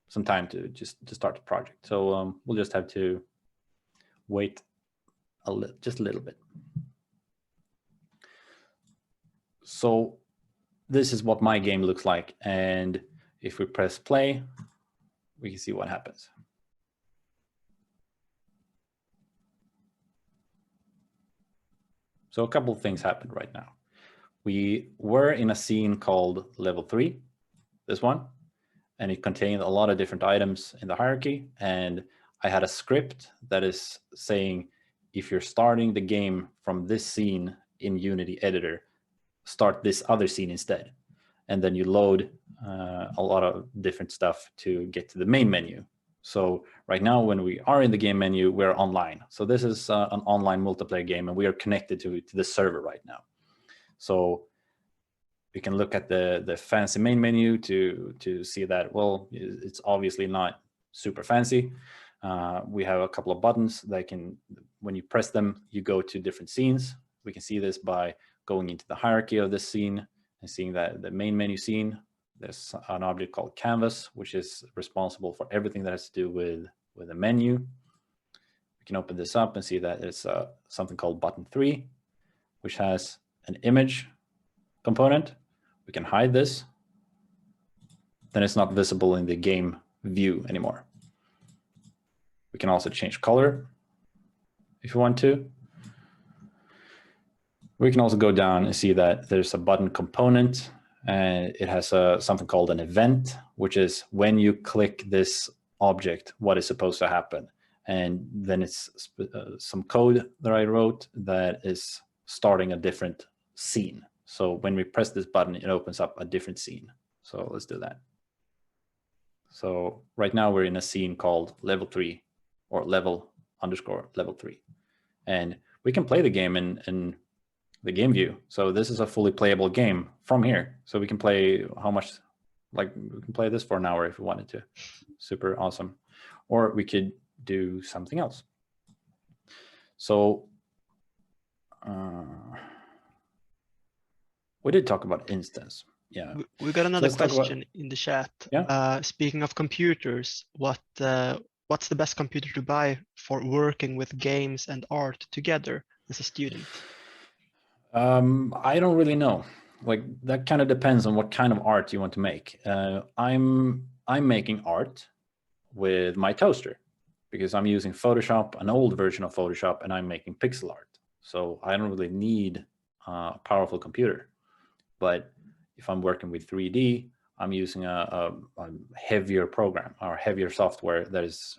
some time to start the project. So we'll just have to wait just a little bit. So this is what my game looks like. And if we press play, we can see what happens. So a couple of things happened right now. We were in a scene called level 3, this one, and it contained a lot of different items in the hierarchy. And I had a script that is saying, if you're starting the game from this scene in Unity editor, start this other scene instead. and then you load a lot of different stuff to get to the main menu. So right now, when we are in the game menu, we're online. So this is an online multiplayer game, and we are connected to the server right now. So we can look at the fancy main menu to see that, well, it's obviously not super fancy. We have a couple of buttons that can, when you press them, you go to different scenes. We can see this by going into the hierarchy of this scene and seeing that the main menu scene, there's an object called canvas, which is responsible for everything that has to do with a menu. We can open this up and see that it's something called button 3, which has an image component. We can hide this. Then it's not visible in the game view anymore. We can also change color if you want to. We can also go down and see that there's a button component, and it has something called an event, which is when you click this object, what is supposed to happen. And then it's some code that I wrote that is starting a different scene. So when we press this button, it opens up a different scene. So let's do that. So right now we're in a scene called level 3 or level_level 3. And we can play the game in the game view. So this is a fully playable game from here. So we can play how much, like we can play this for an hour if we wanted to. Super awesome. Or we could do something else. So we did talk about instance. Yeah. We got another question in the chat. Yeah. Speaking of computers, what's the best computer to buy for working with games and art together as a student? I don't really know. Like that kind of depends on what kind of art you want to make. I'm making art with my toaster because I'm using Photoshop, an old version of Photoshop, and I'm making pixel art. So I don't really need a powerful computer. But if I'm working with 3D, I'm using a heavier program or heavier software that is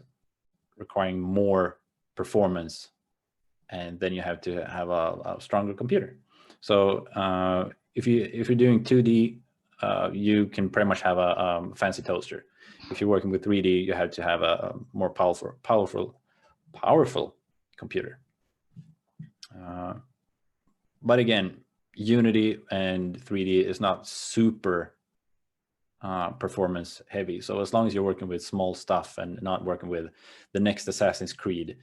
requiring more performance, and then you have to have a stronger computer. So if you're doing 2D, you can pretty much have a fancy toaster. If you're working with 3D, you have to have a more powerful computer. But again, Unity and 3D is not super performance heavy. So as long as you're working with small stuff and not working with the next Assassin's Creed,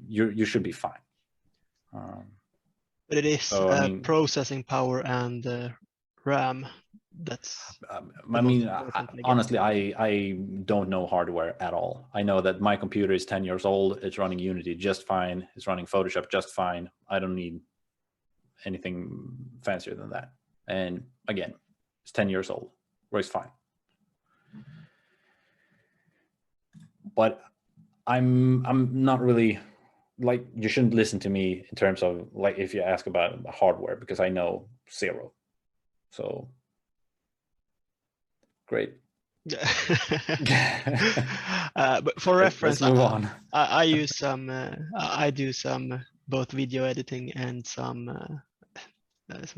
you should be fine. But it is processing power and RAM. That's. I mean, honestly, I don't know hardware at all. I know that my computer is 10 years old. It's running Unity just fine. It's running Photoshop just fine. I don't need anything fancier than that. And again, it's 10 years old. Works fine. But I'm not really, like, you shouldn't listen to me in terms of, like, if you ask about hardware, because I know zero. So great. But for reference, let's move on. I use some I do some both video editing and some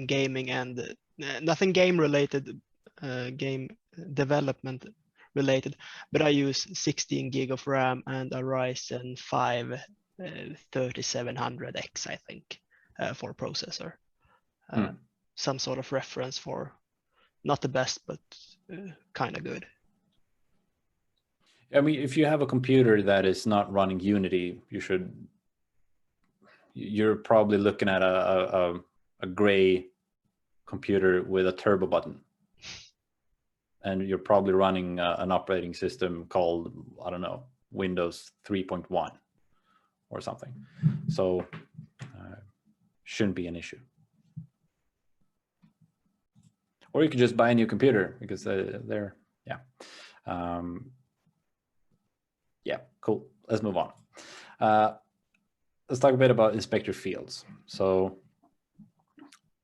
gaming, and nothing game related, game development related, but I use 16 gig of RAM and a Ryzen 5 3700X, I think, for processor. Some sort of reference for not the best, but kind of good. I mean, if you have a computer that is not running Unity, you're probably looking at a gray computer with a turbo button. And you're probably running an operating system called, I don't know, Windows 3.1 or something. So shouldn't be an issue. Or you could just buy a new computer because they're, yeah. Yeah, cool. Let's move on. Let's talk a bit about inspector fields. So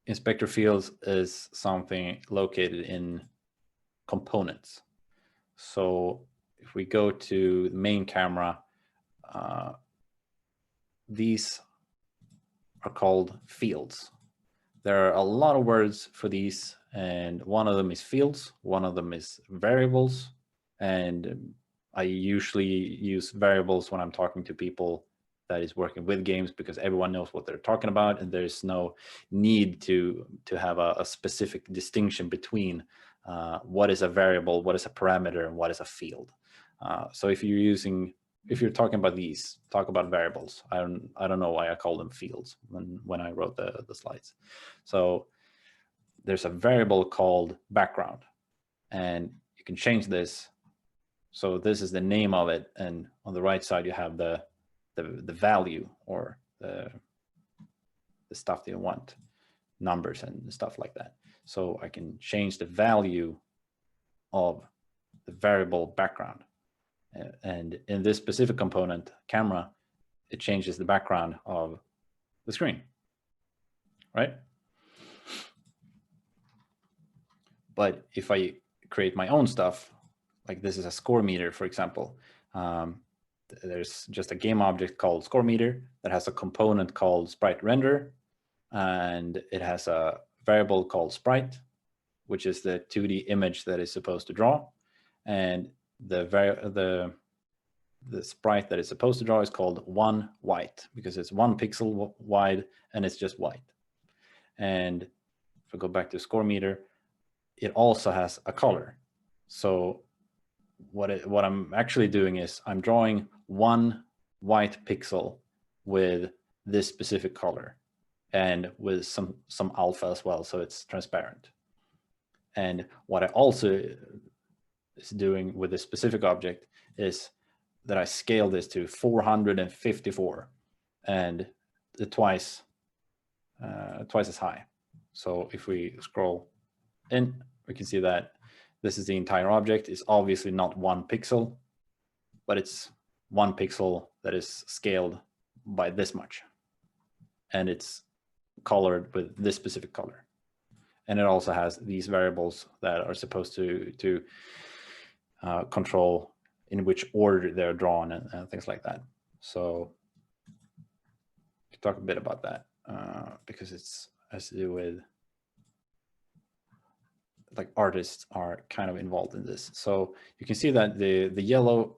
inspector fields is something located in components. So if we go to the main camera, these are called fields. There are a lot of words for these, and one of them is fields, one of them is variables, and I usually use variables when I'm talking to people that is working with games, because everyone knows what they're talking about, and there's no need to have a specific distinction between what is a variable, what is a parameter, and what is a field. So if you're talking about these, talk about variables. I don't know why I call them fields when I wrote the slides. So there's a variable called background, and you can change this. So this is the name of it, and on the right side you have the value, or the stuff that you want, numbers and stuff like that. So I can change the value of the variable background. And in this specific component, camera, it changes the background of the screen, right? But if I create my own stuff, like this is a score meter, for example, there's just a game object called score meter that has a component called sprite render, and it has a variable called sprite, which is the 2D image that is supposed to draw, and the sprite that it's supposed to draw is called 1 white, because it's 1 pixel wide and it's just white. And if I go back to score meter, it also has a color. So what I'm actually doing is I'm drawing 1 white pixel with this specific color, and with some alpha as well, so it's transparent. And what I also is doing with this specific object is that I scale this to 454, and twice as high. So if we scroll in, we can see that this is the entire object. It's obviously not 1 pixel, but it's 1 pixel that is scaled by this much, and it's colored with this specific color. And it also has these variables that are supposed to control in which order they're drawn, and things like that. So we can talk a bit about that, because it's has to do with, like, artists are kind of involved in this. So you can see that the yellow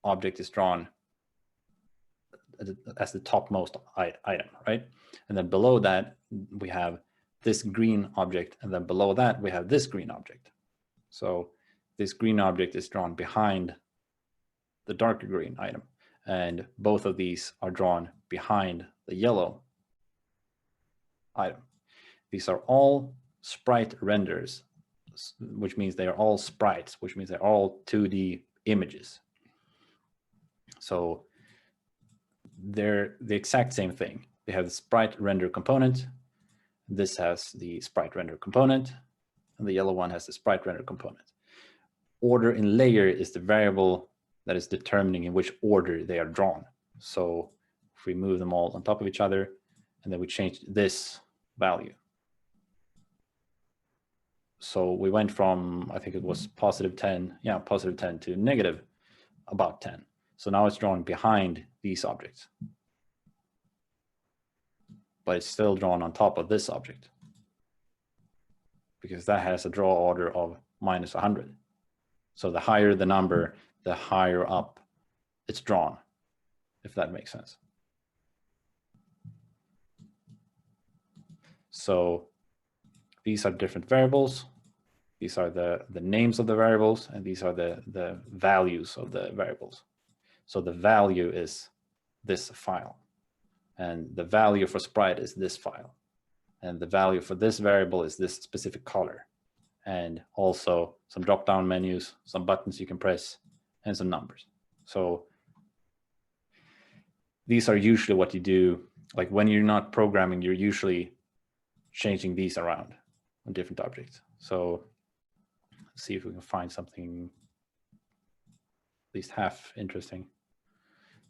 object is drawn as the topmost item, right? And then below that we have this green object, and then below that we have this green object. So this green object is drawn behind the darker green item, and both of these are drawn behind the yellow item. These are all sprite renders, which means they are all sprites, which means they're all 2D images. So they're the exact same thing. They have the sprite render component. This has the sprite render component, and the yellow one has the sprite render component. Order in layer is the variable that is determining in which order they are drawn. So if we move them all on top of each other, and then we change this value. So we went from, I think it was positive 10 to negative about 10. So now it's drawn behind these objects, but it's still drawn on top of this object, because that has a draw order of minus 100. So the higher the number, the higher up it's drawn, if that makes sense. So these are different variables. These are the names of the variables, and these are the values of the variables. So the value is this file, and the value for sprite is this file, and the value for this variable is this specific color, and also some drop-down menus, some buttons you can press, and some numbers. So these are usually what you do. Like when you're not programming, you're usually changing these around on different objects. So let's see if we can find something at least half interesting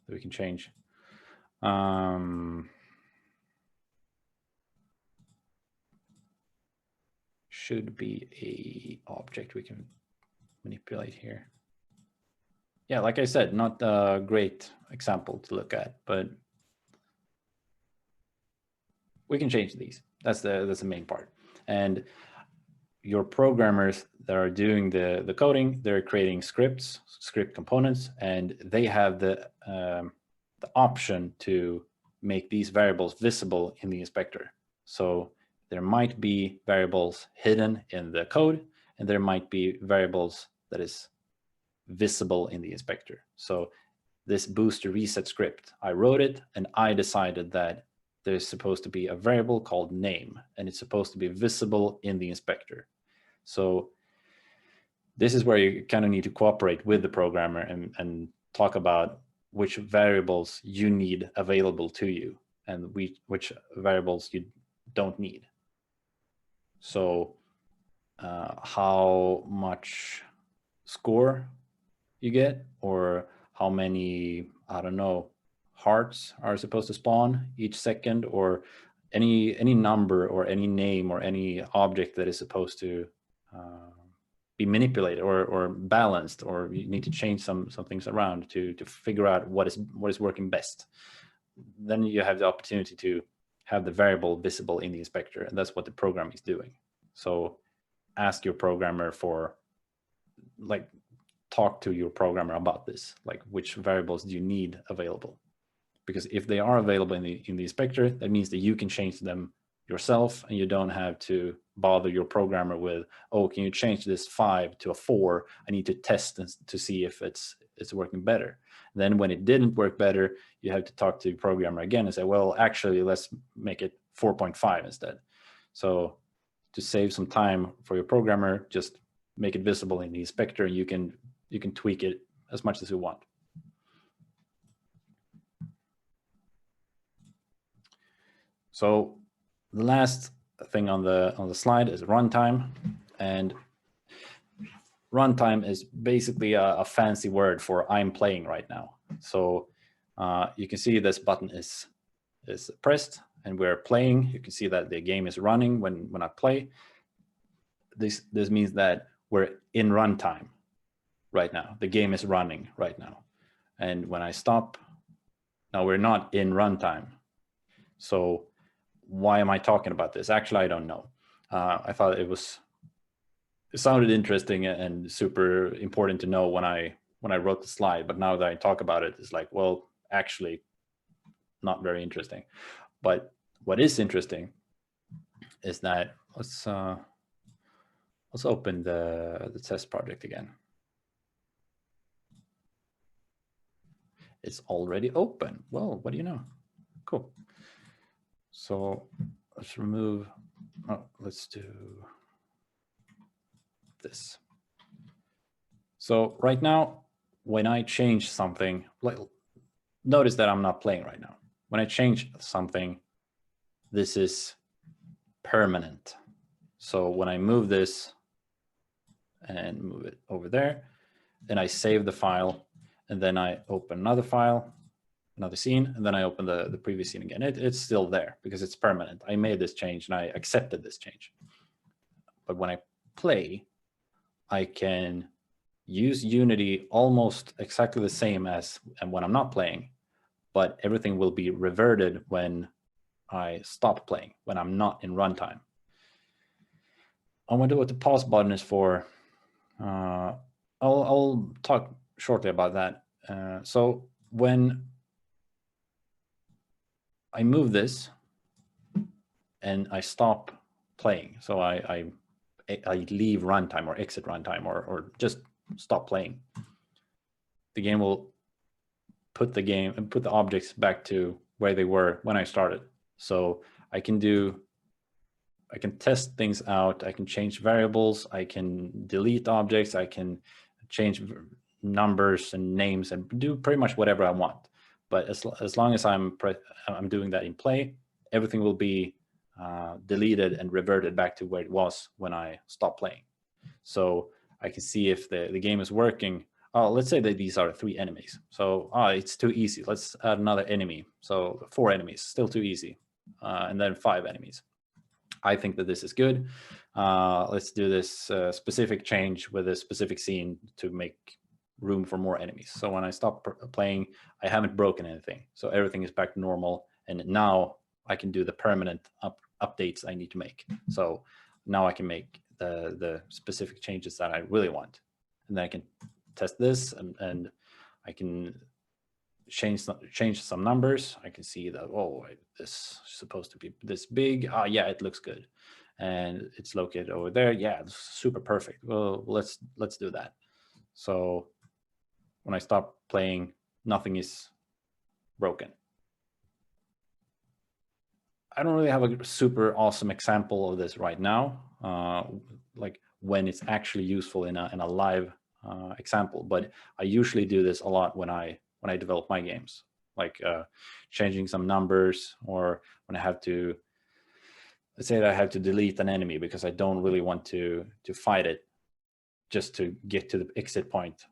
that we can change. Should be a object we can manipulate here. Yeah, like I said, not a great example to look at, but we can change these. That's the main part. And your programmers that are doing the coding, they're creating scripts, script components, and they have the option to make these variables visible in the inspector. So there might be variables hidden in the code, and there might be variables that is visible in the inspector. So this boost to reset script, I wrote it, and I decided that there's supposed to be a variable called name, and it's supposed to be visible in the inspector. So this is where you kind of need to cooperate with the programmer and talk about which variables you need available to you and which variables you don't need. So how much score you get, or how many, I don't know, hearts are supposed to spawn each second, or any number or any name or any object that is supposed to be manipulated or balanced, or you need to change some things around to figure out what is working best. Then you have the opportunity to have the variable visible in the inspector, and that's what the program is doing. So ask your programmer for, like, talk to your programmer about this, like which variables do you need available? Because if they are available in the inspector, that means that you can change them yourself, and you don't have to bother your programmer with, oh, can you change this 5 to a 4? I need to test to see if it's working better. Then when it didn't work better, you have to talk to the programmer again and say, well, actually, let's make it 4.5 instead. So to save some time for your programmer, just make it visible in the inspector, and you can tweak it as much as you want. So the last thing on the slide is runtime, and runtime is basically a fancy word for I'm playing right now. So you can see this button is pressed and we're playing. You can see that the game is running when I play. This means that we're in runtime right now. The game is running right now. And when I stop, now we're not in runtime. So why am I talking about this? Actually, I don't know. I thought it sounded interesting and super important to know when I wrote the slide, but now that I talk about it, it's like, well, actually not very interesting. But what is interesting is that let's open the test project again. It's already open. Well, what do you know? Cool. So let's remove, let's do this. So right now, when I change something, notice that I'm not playing right now. When I change something, this is permanent. So when I move this and move it over there, then I save the file, and then I open another file, another scene, and then I open the previous scene again. It's still there because it's permanent. I made this change and I accepted this change. But when I play, I can use Unity almost exactly the same as when I'm not playing, but everything will be reverted when I stop playing, when I'm not in runtime. I wonder what the pause button is for. I'll talk shortly about that. So when I move this and I stop playing, so I leave runtime or exit runtime or just stop playing, the game will put the objects back to where they were when I started. So I can test things out. I can change variables. I can delete objects. I can change numbers and names and do pretty much whatever I want. But as long as I'm doing that in play, everything will be deleted and reverted back to where it was when I stopped playing. So I can see if the game is working. Oh, let's say that these are 3 enemies. So it's too easy. Let's add another enemy. So 4 enemies, still too easy. And then 5 enemies. I think that this is good. Let's do this specific change with a specific scene to make room for more enemies. So when I stop playing, I haven't broken anything. So everything is back to normal. And now I can do the permanent updates I need to make. So now I can make the specific changes that I really want. And then I can test this, and I can change some numbers. I can see that, oh, this is supposed to be this big. Yeah, it looks good. And it's located over there. Yeah, it's super perfect. Well, let's do that. So when I stop playing, nothing is broken. I don't really have a super awesome example of this right now, like when it's actually useful in a live example. But I usually do this a lot when I develop my games, like changing some numbers, or when I have to, let's say that I have to delete an enemy because I don't really want to fight it, just to get to the exit point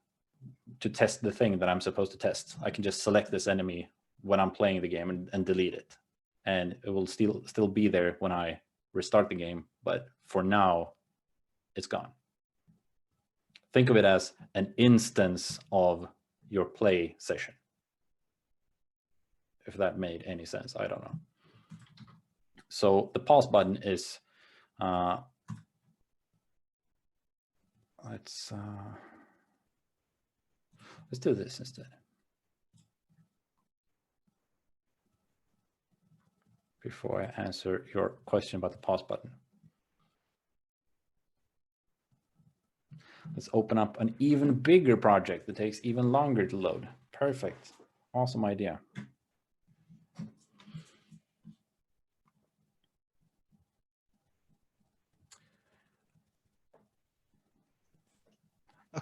to test the thing that I'm supposed to test. I can just select this enemy when I'm playing the game and delete it, and it will still be there when I restart the game, but for now it's gone. Think of it as an instance of your play session, if that made any sense. I don't know. So the pause button is let's do this instead. Before I answer your question about the pause button, let's open up an even bigger project that takes even longer to load. Perfect. Awesome idea.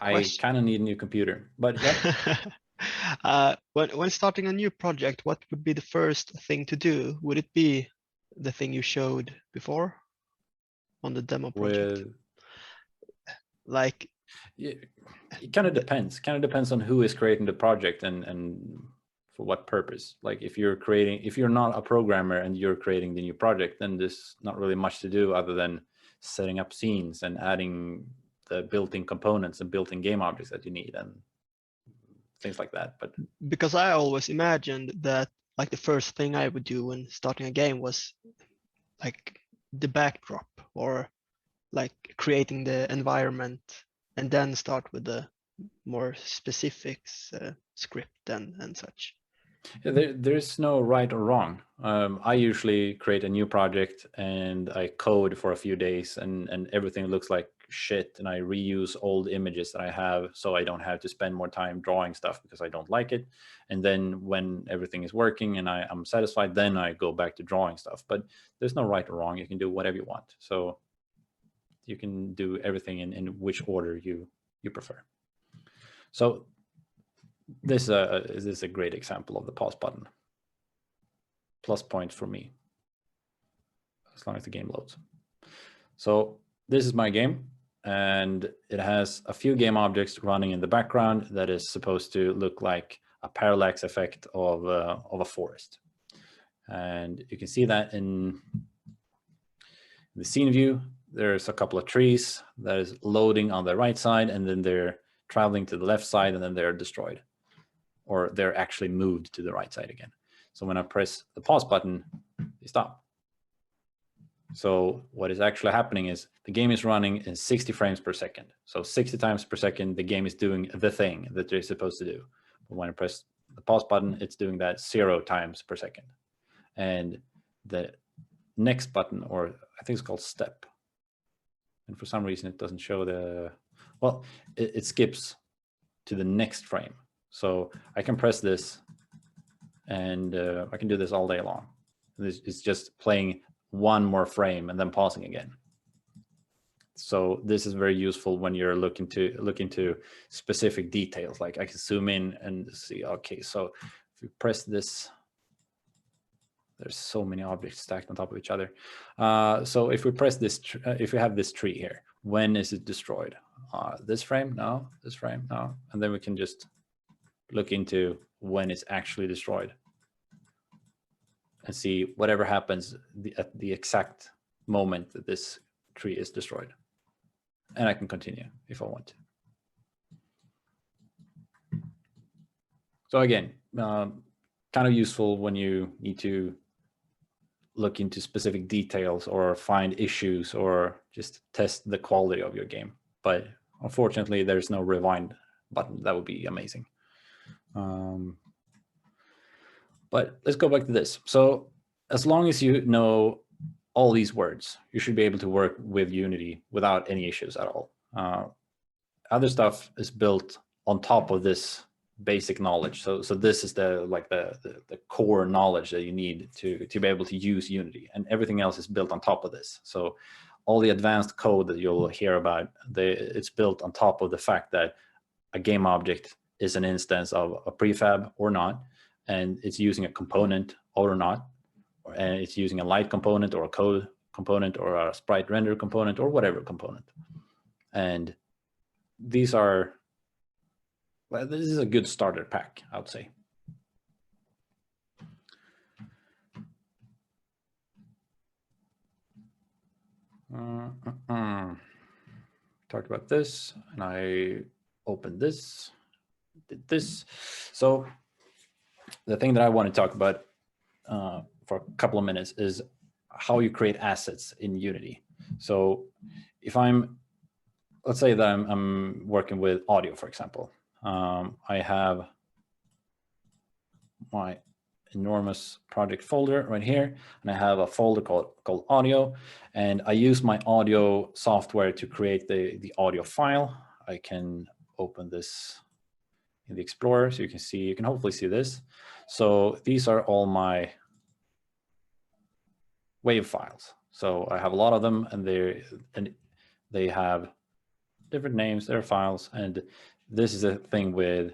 I kind of need a new computer, but yeah. When starting a new project, what would be the first thing to do? Would it be the thing you showed before on the demo project? Like, yeah, it kind of depends. Kind of depends on who is creating the project and for what purpose. Like if you're not a programmer and you're creating the new project, then there's not really much to do other than setting up scenes and adding the built-in components and built-in game objects that you need and things like that. But because I always imagined that like the first thing I would do when starting a game was like the backdrop, or like creating the environment, and then start with the more specifics, script and such. Yeah, there's no right or wrong. I usually create a new project and I code for a few days, and everything looks like shit, and I reuse old images that I have, so I don't have to spend more time drawing stuff because I don't like it. And then when everything is working and I'm satisfied, then I go back to drawing stuff. But there's no right or wrong. You can do whatever you want. So you can do everything in which order you prefer. So this is a great example of the pause button. Plus points for me, as long as the game loads. So this is my game, and it has a few game objects running in the background that is supposed to look like a parallax effect of a forest. And you can see that in the scene view, there's a couple of trees that is loading on the right side, and then they're traveling to the left side, and then they're destroyed, or they're actually moved to the right side again. So when I press the pause button, they stop. So what is actually happening is the game is running in 60 frames per second. So 60 times per second, the game is doing the thing that they're supposed to do. But when I press the pause button, it's doing that 0 times per second. And the next button, or I think it's called step. And for some reason, it doesn't show the, well, it skips to the next frame. So I can press this, and I can do this all day long. It's just playing one more frame and then pausing again. So this is very useful when you're looking into specific details. Like I can zoom in and see, okay, so if you press this, there's so many objects stacked on top of each other. So if we press this, if we have this tree here, when is it destroyed? This frame? No. This frame? No. And then we can just look into when it's actually destroyed and see whatever happens at the exact moment that this tree is destroyed. And I can continue if I want to. So again, kind of useful when you need to look into specific details or find issues or just test the quality of your game. But unfortunately, there's no rewind button. That would be amazing. But let's go back to this. So as long as you know all these words, you should be able to work with Unity without any issues at all. Other stuff is built on top of this basic knowledge. So this is the core knowledge that you need to be able to use Unity, and everything else is built on top of this. So all the advanced code that you'll hear about, it's built on top of the fact that a game object is an instance of a prefab or not, and it's using a component or not, and it's using a light component or a code component or a sprite render component or whatever component. And these are, well, this is a good starter pack, I would say. Talked about this, and I opened this, did this. So the thing that I want to talk about for a couple of minutes is how you create assets in Unity. So if let's say that I'm working with audio, for example. I have my enormous project folder right here, and I have a folder called audio, and I use my audio software to create the audio file. I can open this in the Explorer so you can hopefully see this. So these are all my wave files. So I have a lot of them, and they have different names, their files, and this is a thing with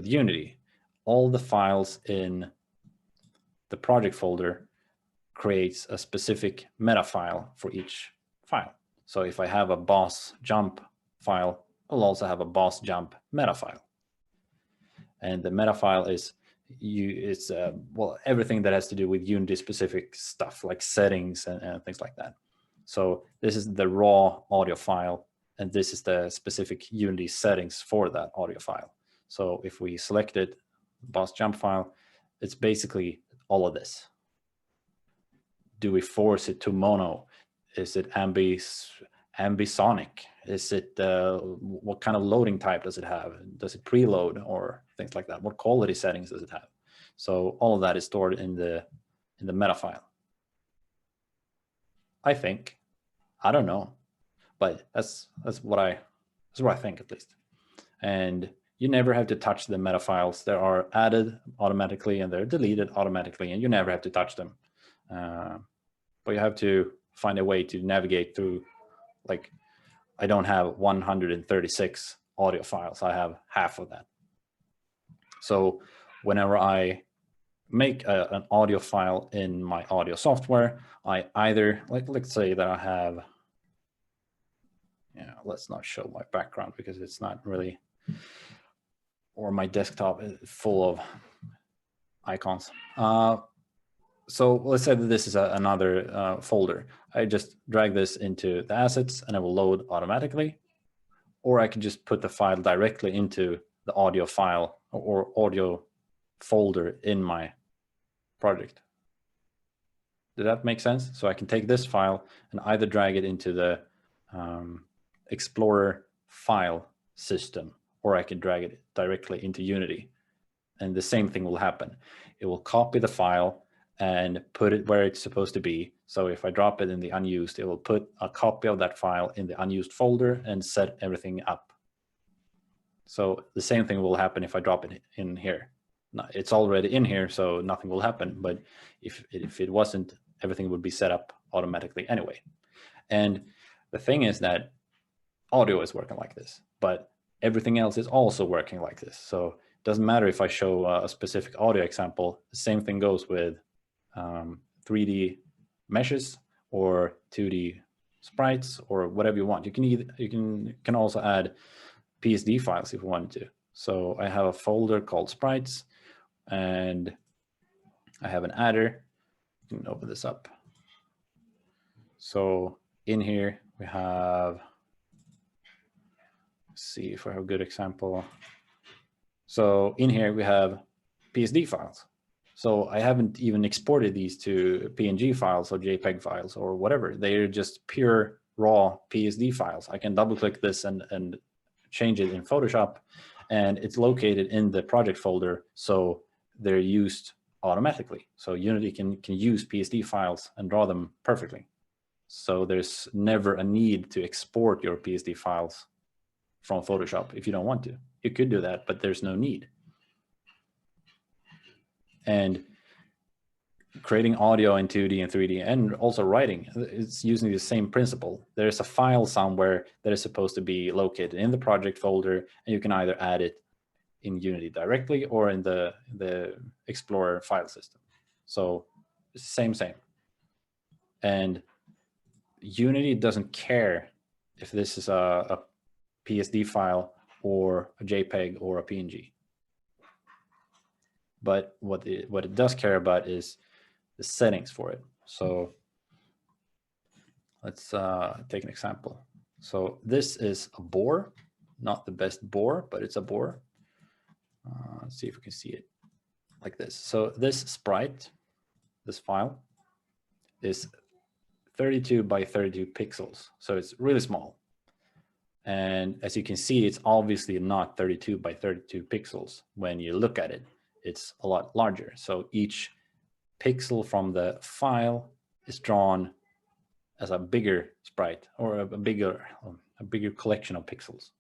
Unity. All the files in the project folder creates a specific meta file for each file. So if I have a boss jump file, I'll also have a boss jump meta file. And the meta file is well, everything that has to do with Unity specific stuff like settings and things like that. So this is the raw audio file, and this is the specific Unity settings for that audio file. So if we select it, boss jump file, it's basically all of this. Do we force it to mono? Is it ambisonic? Is it what kind of loading type does it have? Does it preload or things like that? What quality settings does it have? So all of that is stored in the meta file. I think, I don't know, but that's what I think at least. And you never have to touch the meta files. They are added automatically and they're deleted automatically, and you never have to touch them. But you have to find a way to navigate through. Like, I don't have 136 audio files. I have half of that. So whenever I make an audio file in my audio software, I either, let's say that I have, let's not show my background because it's not really, or my desktop is full of icons. So let's say that this is another folder. I just drag this into the assets and it will load automatically. Or I can just put the file directly into the audio file or audio folder in my project. Did that make sense? So I can take this file and either drag it into the Explorer file system, or I can drag it directly into Unity. And the same thing will happen. It will copy the file and put it where it's supposed to be. So if I drop it in the unused, it will put a copy of that file in the unused folder and set everything up. So the same thing will happen if I drop it in here. It's already in here, so nothing will happen. But if it wasn't, everything would be set up automatically anyway. And the thing is that audio is working like this, but everything else is also working like this. So it doesn't matter if I show a specific audio example. The same thing goes with 3D meshes or 2D sprites or whatever you want. You can also add PSD files if you wanted to. So I have a folder called sprites, and I have an adder. You can open this up. So in here we have, let's see if I have a good example. So in here we have PSD files. So I haven't even exported these to PNG files or JPEG files or whatever. They're just pure raw PSD files. I can double click this and change it in Photoshop, and it's located in the project folder. So they're used automatically. So Unity can use PSD files and draw them perfectly. So there's never a need to export your PSD files from Photoshop if you don't want to. You could do that, but there's no need. And creating audio in 2D and 3D and also writing, it's using the same principle. There's a file somewhere that is supposed to be located in the project folder, and you can either add it in Unity directly or in the Explorer file system. So same. And Unity doesn't care if this is a PSD file or a JPEG or a PNG. But what it does care about is the settings for it. So let's take an example. So this is a bore, not the best bore, but it's a bore. Let's see if we can see it like this. So this sprite, this file, is 32 by 32 pixels. So it's really small. And as you can see, it's obviously not 32 by 32 pixels. When you look at it, it's a lot larger. So each pixel from the file is drawn as a bigger sprite or a bigger collection of pixels.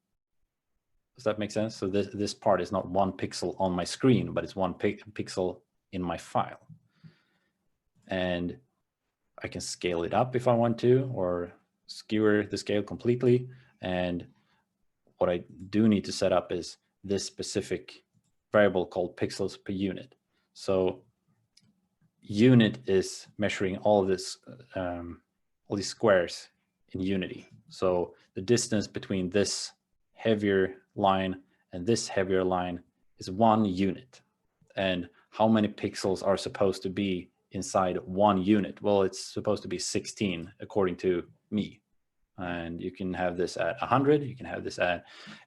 Does that make sense? So this part is not one pixel on my screen, but it's one pixel in my file. And I can scale it up if I want to, or skewer the scale completely. And what I do need to set up is this specific variable called pixels per unit. So unit is measuring all of this, all these squares in Unity. So the distance between this heavier line and this heavier line is 1 unit. And how many pixels are supposed to be inside 1 unit? Well, it's supposed to be 16 according to me. And you can have this at 100, you can have this at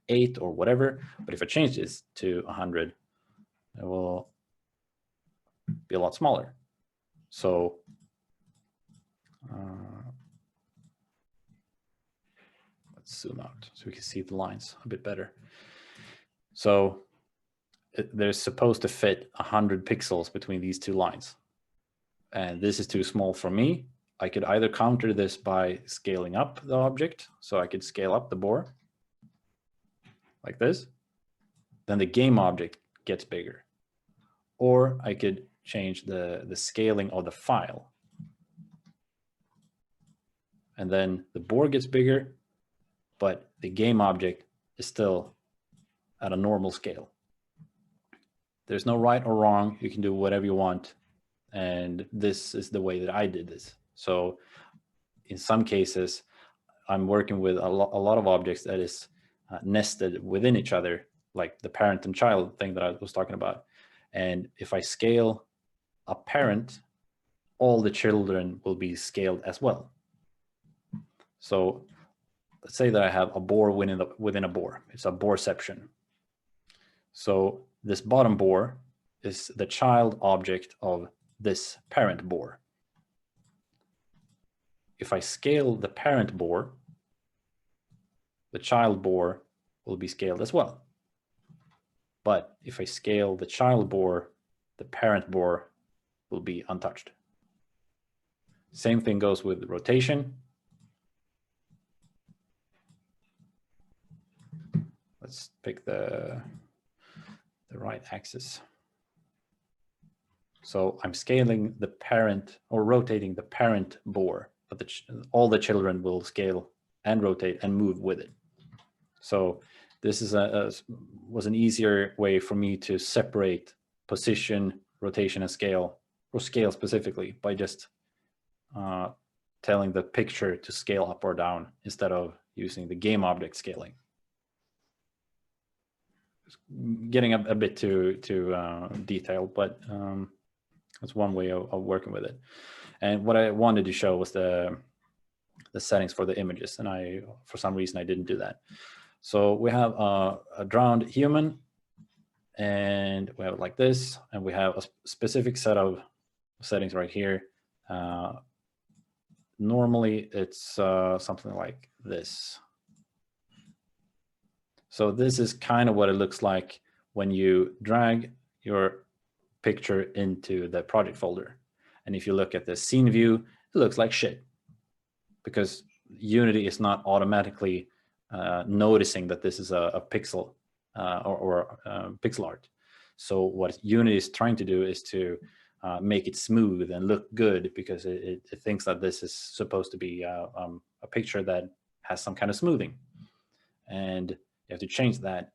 8 or whatever. But if I change this to 100, it will be a lot smaller. So let's zoom out so we can see the lines a bit better. So there's supposed to fit 100 pixels between these two lines. And this is too small for me. I could either counter this by scaling up the object. So I could scale up the bore like this. Then the game object gets bigger. Or I could change the scaling of the file. And then the bore gets bigger, but the game object is still at a normal scale. There's no right or wrong. You can do whatever you want. And this is the way that I did this. So in some cases, I'm working with a lot of objects that is nested within each other, like the parent and child thing that I was talking about. And if I scale a parent, all the children will be scaled as well. So let's say that I have a bore within a bore. It's a boreception. So this bottom bore is the child object of this parent bore. If I scale the parent bore, the child bore will be scaled as well. But if I scale the child bore, the parent bore will be untouched. Same thing goes with rotation. Let's pick the right axis. So I'm scaling the parent or rotating the parent bore, but all the children will scale and rotate and move with it. So this is was an easier way for me to separate position, rotation, and scale, or scale specifically, by just telling the picture to scale up or down instead of using the game object scaling. Getting a bit too detailed, but that's one way of working with it. And what I wanted to show was the settings for the images, and for some reason I didn't do that. So we have a drowned human, and we have it like this, and we have a specific set of settings right here. Normally it's something like this. So this is kind of what it looks like when you drag your picture into the project folder. And if you look at the scene view, it looks like shit, because Unity is not automatically noticing that this is a pixel or pixel art. So what Unity is trying to do is to make it smooth and look good, because it thinks that this is supposed to be a picture that has some kind of smoothing. And you have to change that.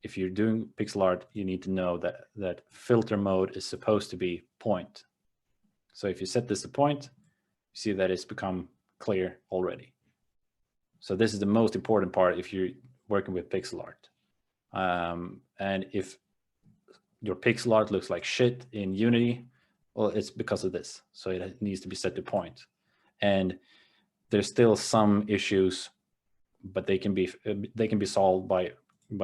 If you're doing pixel art, you need to know that filter mode is supposed to be point. So if you set this to point, you see that it's become clear already. So this is the most important part if you're working with pixel art. And if your pixel art looks like shit in Unity, well, it's because of this. So it needs to be set to point. And there's still some issues, but they can be solved by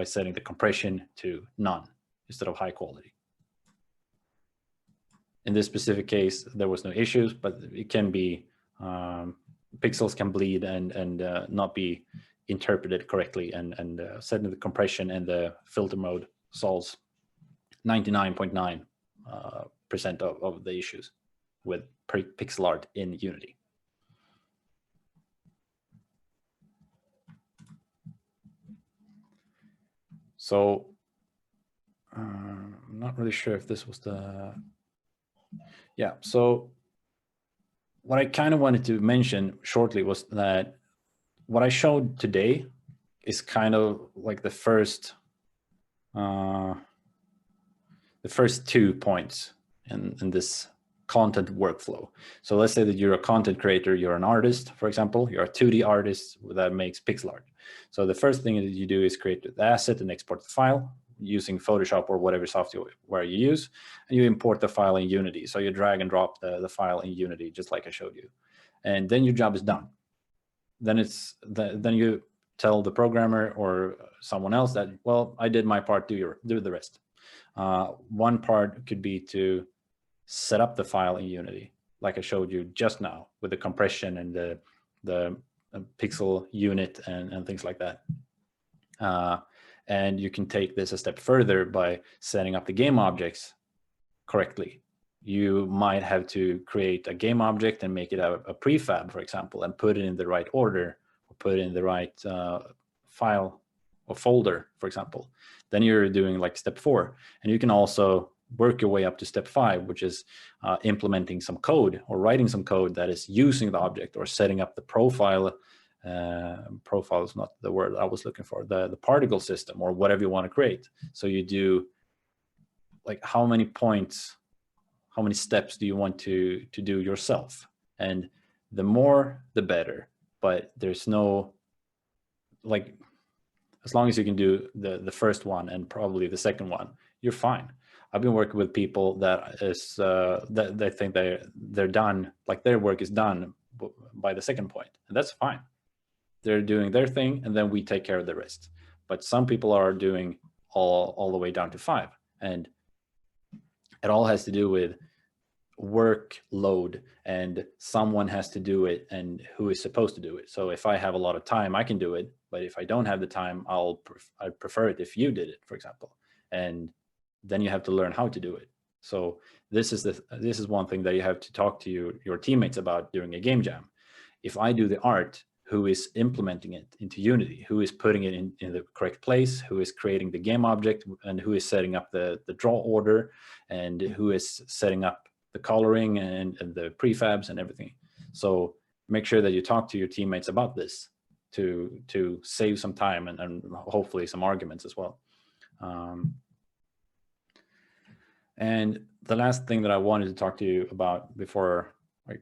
setting the compression to none instead of high quality. In this specific case, there was no issues, but it can be, pixels can bleed and not be interpreted correctly, and setting the compression and the filter mode solves 99.9% of the issues with pixel art in Unity. So I'm not really sure if this was the, yeah. So what I kind of wanted to mention shortly was that what I showed today is kind of like the first 2 points in this content workflow. So let's say that you're a content creator, you're an artist, for example, you're a 2D artist that makes pixel art. So the first thing that you do is create the asset and export the file using Photoshop or whatever software you use, and you import the file in Unity. So you drag and drop the file in Unity, just like I showed you. And then your job is done. Then then you tell the programmer or someone else that, well, I did my part, do the rest. One part could be to set up the file in Unity, like I showed you just now, with the compression and the pixel unit and things like that. And you can take this a step further by setting up the game objects correctly. You might have to create a game object and make it a prefab, for example, and put it in the right order, or put it in the right file or folder, for example. Then you're doing like step 4. And you can also work your way up to step 5, which is implementing some code or writing some code that is using the object, or setting up the profile. Profile is not the word I was looking for, the particle system, or whatever you want to create. So you do like how many points, how many steps do you want to do yourself? And the more, the better. But there's no, like, as long as you can do the first one and probably the second one, you're fine. I've been working with people that is that they think they're done, like their work is done by the second point, and that's fine. They're doing their thing, and then we take care of the rest. But some people are doing all the way down to 5, and it all has to do with workload, and someone has to do it, and who is supposed to do it. So if I have a lot of time, I can do it, but if I don't have the time, I'd prefer it if you did it, for example. And then you have to learn how to do it. So this is one thing that you have to talk to your teammates about during a game jam. If I do the art, who is implementing it into Unity, who is putting it in the correct place, who is creating the game object, and who is setting up the draw order, and who is setting up the coloring and the prefabs and everything. So make sure that you talk to your teammates about this to save some time and hopefully some arguments as well. And the last thing that I wanted to talk to you about before, like,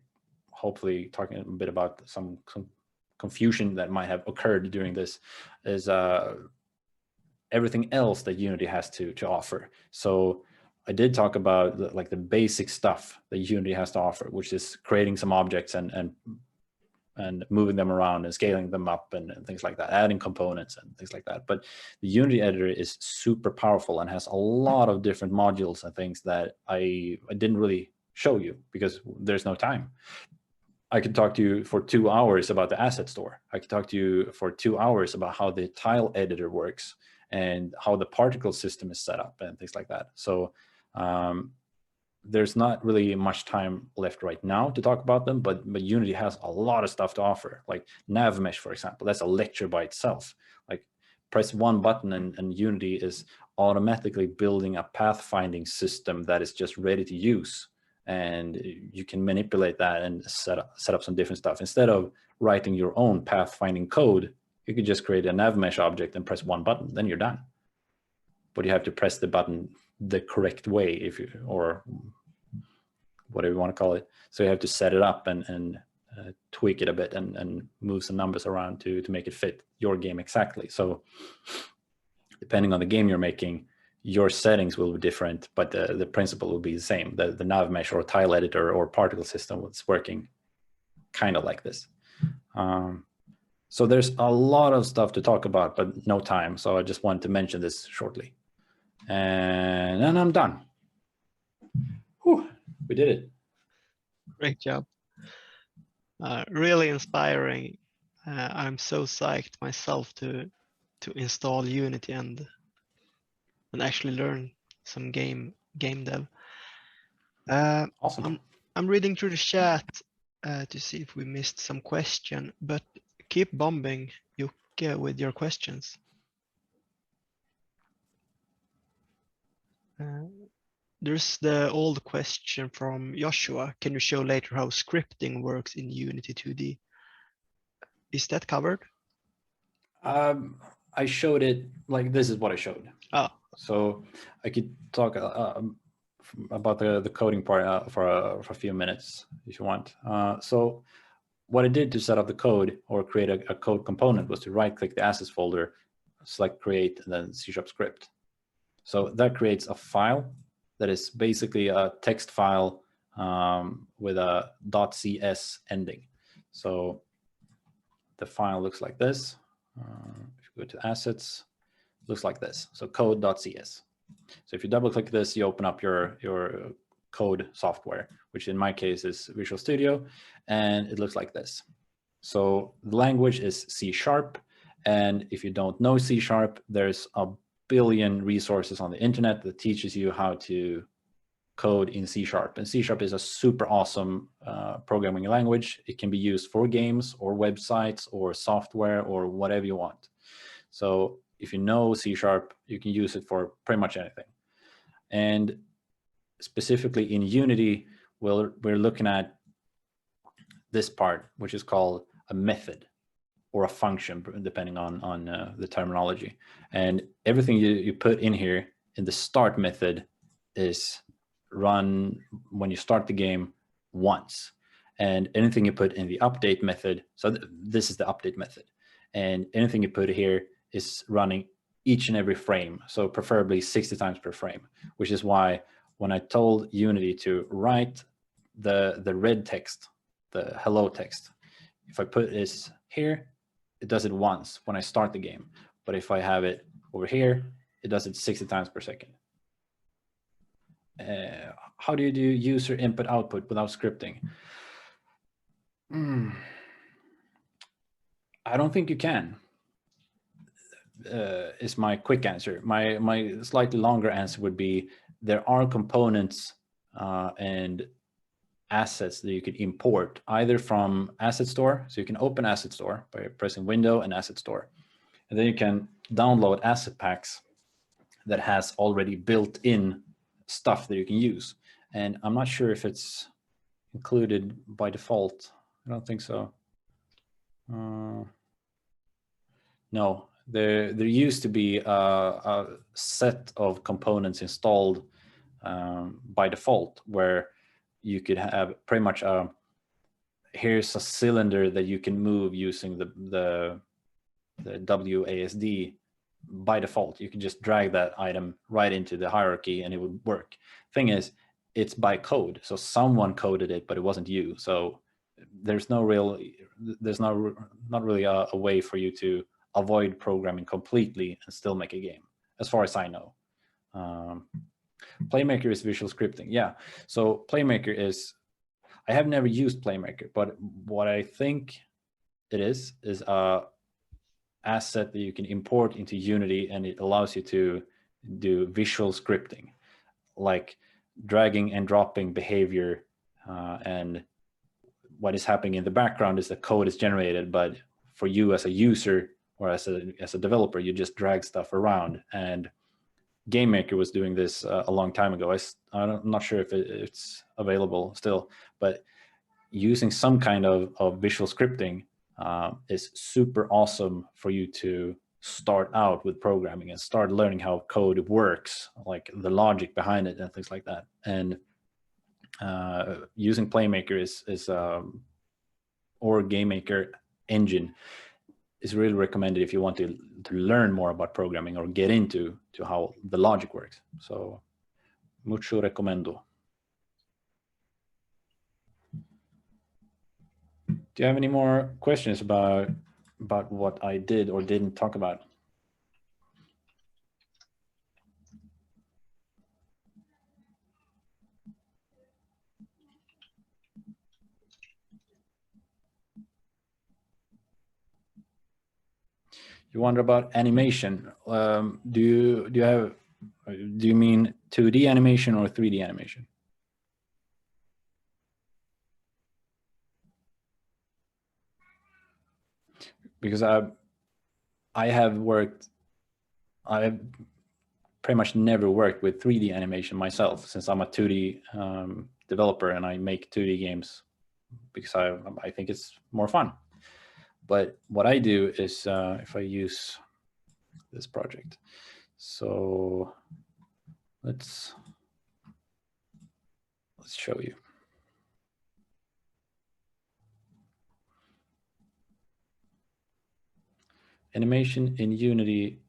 hopefully talking a bit about some confusion that might have occurred during this, is everything else that Unity has to offer. So I did talk about like the basic stuff that Unity has to offer, which is creating some objects and and moving them around and scaling them up and things like that, adding components and things like that. But the Unity editor is super powerful and has a lot of different modules and things that I didn't really show you because there's no time. I could talk to you for 2 hours about the asset store. I could talk to you for 2 hours about how the tile editor works and how the particle system is set up and things like that. So there's not really much time left right now to talk about them, but Unity has a lot of stuff to offer, like nav mesh, for example. That's a lecture by itself. Like press one button and Unity is automatically building a pathfinding system that is just ready to use. And you can manipulate that and set up some different stuff. Instead of writing your own pathfinding code, you could just create a nav mesh object and press one button, then you're done. But you have to press the button the correct way, if you, or whatever you want to call it. So you have to set it up and tweak it a bit and move some numbers around to make it fit your game exactly. So depending on the game you're making, your settings will be different, but the principle will be the same. The nav mesh or tile editor or particle system is working kind of like this. So there's a lot of stuff to talk about, but no time. So I just wanted to mention this shortly. And then I'm done. Whew, we did it. Great job. Really inspiring. I'm so psyched myself to install Unity and actually learn some game dev. Awesome. I'm reading through the chat to see if we missed some question, but keep bombing, Jocke, with your questions. There's the old question from Joshua. Can you show later how scripting works in Unity 2D? Is that covered? I showed it, like this is what I showed. Oh. So I could talk about the coding part for a few minutes if you want. So what I did to set up the code or create a code component was to right-click the assets folder, select create, and then C# script. So that creates a file that is basically a text file with a .cs ending. So the file looks like this. If you go to assets, looks like this. So code.cs. So if you double click this, you open up your code software, which in my case is Visual Studio, and it looks like this. So the language is C#, and if you don't know C#, there's a billion resources on the internet that teaches you how to code in C#. And C# is a super awesome programming language. It can be used for games or websites or software or whatever you want. So if you know C#, you can use it for pretty much anything. And specifically in Unity, we're looking at this part, which is called a method or a function, depending on the terminology. And everything you put in here in the start method is run when you start the game once. And anything you put in the update method, so this is the update method. And anything you put here is running each and every frame, so preferably 60 times per frame, which is why when I told Unity to write the red text, the hello text, if I put this here, it does it once when I start the game. But if I have it over here, it does it 60 times per second. How do you do user input output without scripting? I don't think you can. Is my quick answer. My slightly longer answer would be there are components and assets that you can import either from Asset Store. So you can open Asset Store by pressing Window and Asset Store. And then you can download asset packs that has already built in stuff that you can use. And I'm not sure if it's included by default. I don't think so. No, there used to be a set of components installed by default where you could have pretty much here's a cylinder that you can move using the WASD by default. You can just drag that item right into the hierarchy and it would work. Thing is, it's by code. So someone coded it, but it wasn't you. So there's not really a way for you to avoid programming completely and still make a game, as far as I know. Playmaker is visual scripting. Yeah, so Playmaker is, I have never used Playmaker, but what I think it is a asset that you can import into Unity, and it allows you to do visual scripting, like dragging and dropping behavior, and what is happening in the background is the code is generated, but for you as a user or as a developer, you just drag stuff around. And GameMaker was doing this a long time ago. I'm not sure if it's available still, but using some kind of visual scripting is super awesome for you to start out with programming and start learning how code works, like the logic behind it and things like that. And using Playmaker or GameMaker engine is really recommended if you want to learn more about programming or get into how the logic works. So mucho recomendo. Do you have any more questions about what I did or didn't talk about? You wonder about animation. Do you mean 2D animation or 3D animation? Because I have pretty much never worked with 3D animation myself, since I'm a 2D developer and I make 2D games because I think it's more fun. But what I do is if I use this project, so let's show you. Animation in Unity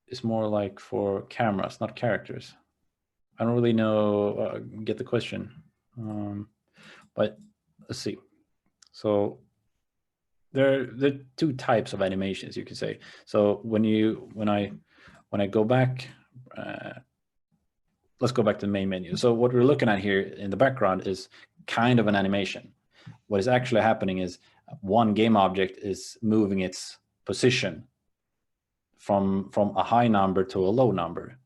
is more like for cameras, not characters. I don't really know, get the question, but let's see. So there are two types of animations, you could say. So when I go back, let's go back to the main menu. So what we're looking at here in the background is kind of an animation. What is actually happening is one game object is moving its position from a high number to a low number,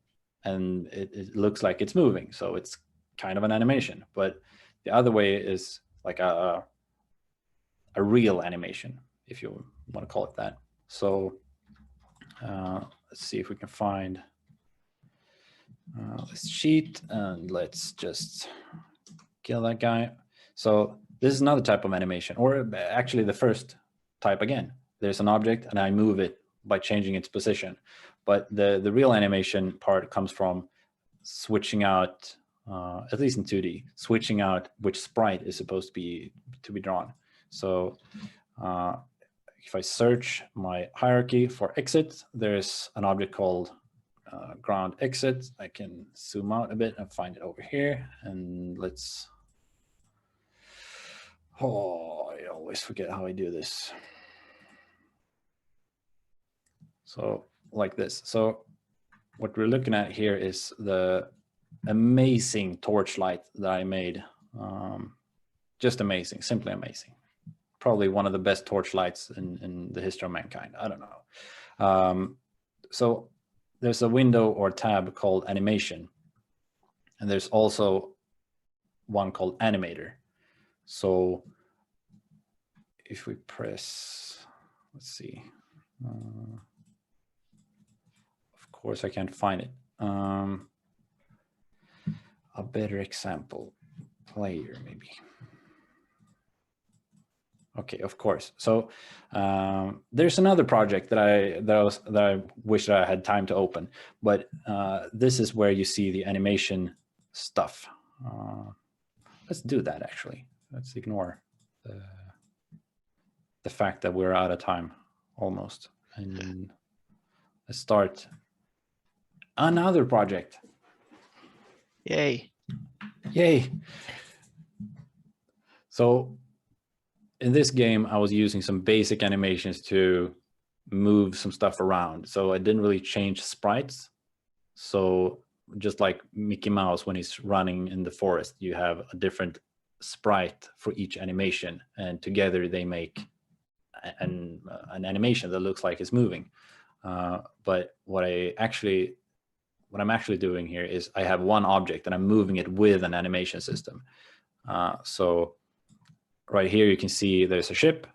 and it looks like it's moving. So it's kind of an animation. But the other way is like a real animation, if you want to call it that. So let's see if we can find this sheet, and let's just kill that guy. So this is another type of animation, or actually the first type again. There's an object and I move it by changing its position. But the real animation part comes from switching out, at least in 2D, switching out which sprite is supposed to be drawn. So if I search my hierarchy for exit, there's an object called ground exit. I can zoom out a bit and find it over here. And let's, I always forget how I do this. So like this. So what we're looking at here is the amazing torchlight that I made. Just amazing, simply amazing. Probably one of the best torchlights in the history of mankind. I don't know. So there's a window or tab called animation. And there's also one called Animator. So if we press, let's see. Of course, I can't find it. A better example, player maybe. Okay, of course. So there's another project that I wish that I had time to open, but this is where you see the animation stuff. Let's do that actually. Let's ignore the fact that we're out of time almost, and let's start another project. Yay! Yay! So in this game, I was using some basic animations to move some stuff around. So I didn't really change sprites. So just like Mickey Mouse, when he's running in the forest, you have a different sprite for each animation, and together they make an animation that looks like it's moving. But what I'm actually doing here is I have one object and I'm moving it with an animation system. So right here you can see there's a ship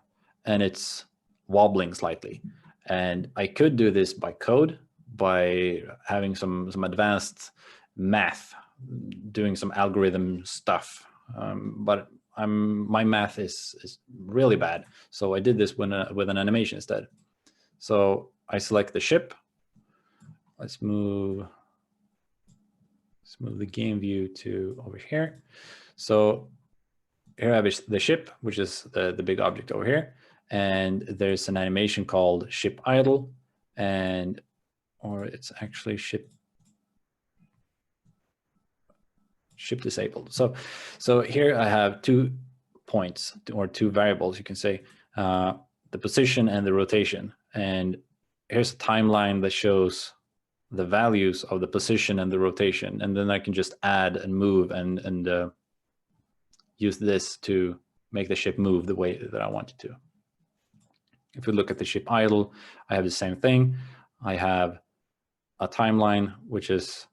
and it's wobbling slightly. And I could do this by code, by having some advanced math, doing some algorithm stuff. But my math is really bad. So I did this with an animation instead. So I select the ship. Let's move the game view to over here. So here I have the ship, which is the big object over here. And there's an animation called ship idle, or it's actually ship disabled. So here I have 2 points, or 2 variables, you can say, the position and the rotation. And here's a timeline that shows the values of the position and the rotation. And then I can just add and move and use this to make the ship move the way that I want it to. If we look at the ship idle, I have the same thing. I have a timeline, which is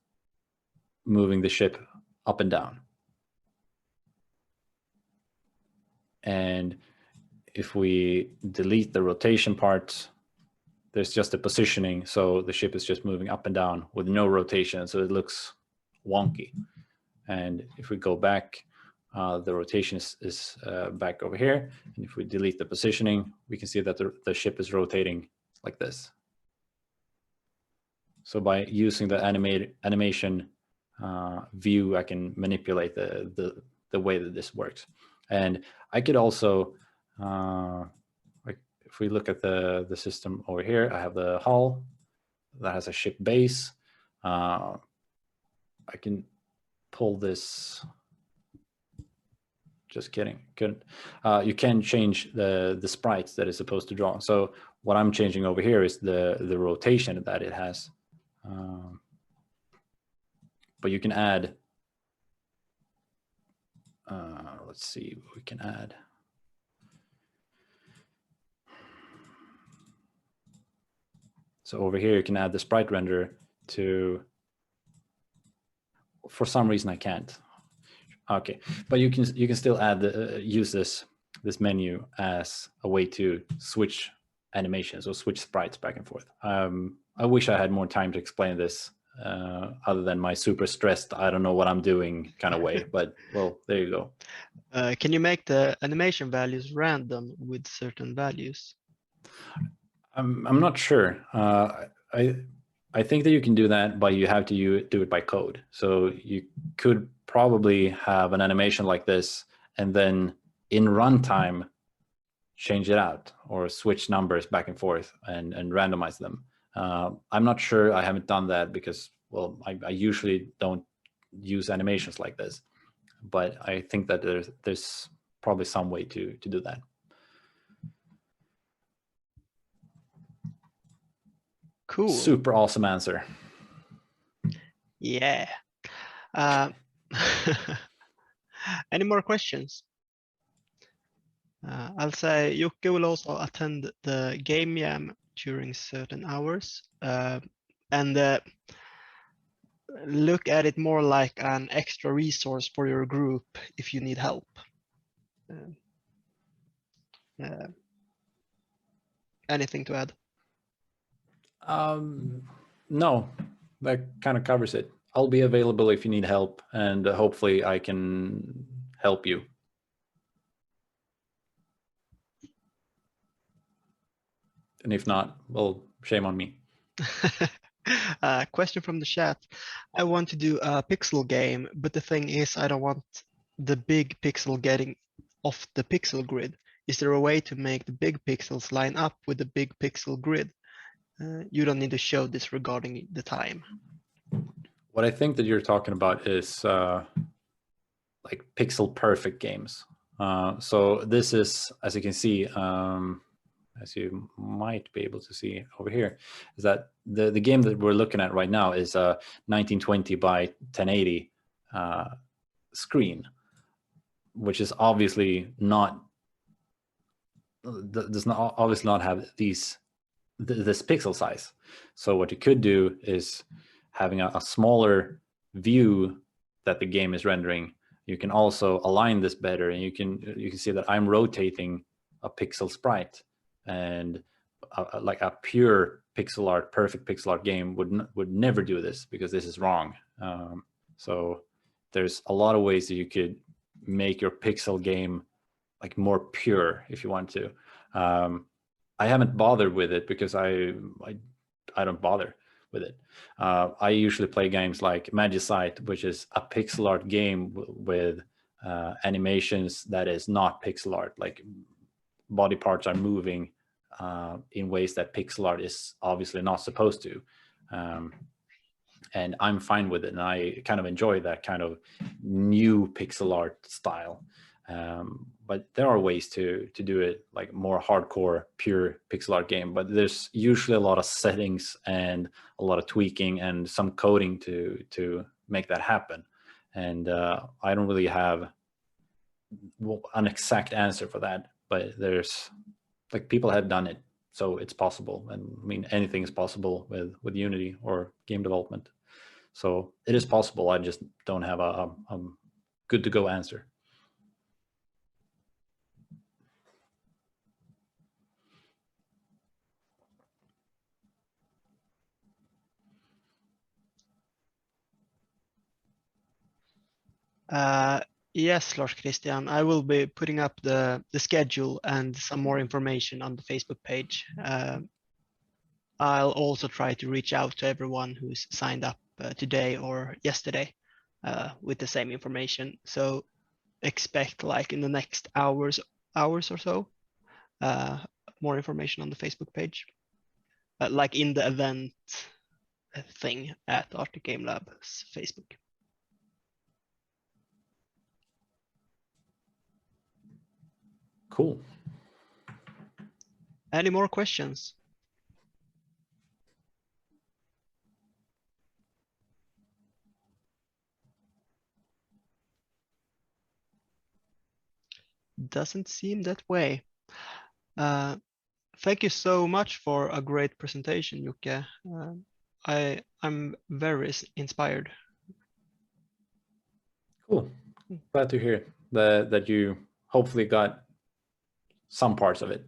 moving the ship up and down. And if we delete the rotation part, there's just a positioning. So the ship is just moving up and down with no rotation. So it looks wonky. And if we go back, the rotation is back over here. And if we delete the positioning, we can see that the ship is rotating like this. So by using the animation view, I can manipulate the way that this works. And I could also, like if we look at the system over here, I have the hull that has a ship base. I can pull this. Just kidding. Couldn't. You can change the sprites that it's supposed to draw. So what I'm changing over here is the rotation that it has. But you can add. Let's see what we can add. So over here you can add the sprite renderer to. For some reason I can't. Okay, but you can still add use this menu as a way to switch animations or switch sprites back and forth. I wish I had more time to explain this, other than my super stressed, I don't know what I'm doing kind of way. But well, there you go. Can you make the animation values random with certain values? I'm not sure. I think that you can do that, but you have to do it by code. So you could probably have an animation like this and then in runtime change it out or switch numbers back and forth and randomize them. I'm not sure. I haven't done that because, well, I usually don't use animations like this, but I think that there's probably some way to do that. Cool. Super awesome answer. Yeah. Any more questions? I'll say Jocke will also attend the game jam during certain hours, and look at it more like an extra resource for your group if you need help. Anything to add? No, that kind of covers it. I'll be available if you need help, and hopefully I can help you. And if not, well, shame on me. Question from the chat. I want to do a pixel game, but the thing is I don't want the big pixel getting off the pixel grid. Is there a way to make the big pixels line up with the big pixel grid? You don't need to show this regarding the time. What I think that you're talking about is like pixel perfect games. So this is, as you can see, as you might be able to see over here, is that the game that we're looking at right now is a 1920 by 1080 screen, which is obviously not, does not obviously not have this pixel size. So what you could do is having a smaller view that the game is rendering. You can also align this better, and you can see that I'm rotating a pixel sprite, and like a pure pixel art, perfect pixel art game would never do this, because this is wrong. So there's a lot of ways that you could make your pixel game like more pure if you want to. I haven't bothered with it because I don't bother with it. I usually play games like Magicite, which is a pixel art game with animations that is not pixel art. Like body parts are moving in ways that pixel art is obviously not supposed to. And I'm fine with it, and I kind of enjoy that kind of new pixel art style. But there are ways to do it like more hardcore, pure pixel art game. But there's usually a lot of settings and a lot of tweaking and some coding to make that happen. And I don't really have an exact answer for that. But there's like people have done it, so it's possible. And I mean, anything is possible with Unity or game development. So it is possible. I just don't have a good to go answer. Yes, Lars Christian, I will be putting up the schedule and some more information on the Facebook page. I'll also try to reach out to everyone who's signed up today or yesterday with the same information. So expect like in the next hours or so, more information on the Facebook page, like in the event thing at Arctic Game Lab's Facebook. Cool. Any more questions? Doesn't seem that way. Thank you so much for a great presentation, Jukka. I'm very inspired. Cool. Glad to hear that you hopefully got some parts of it.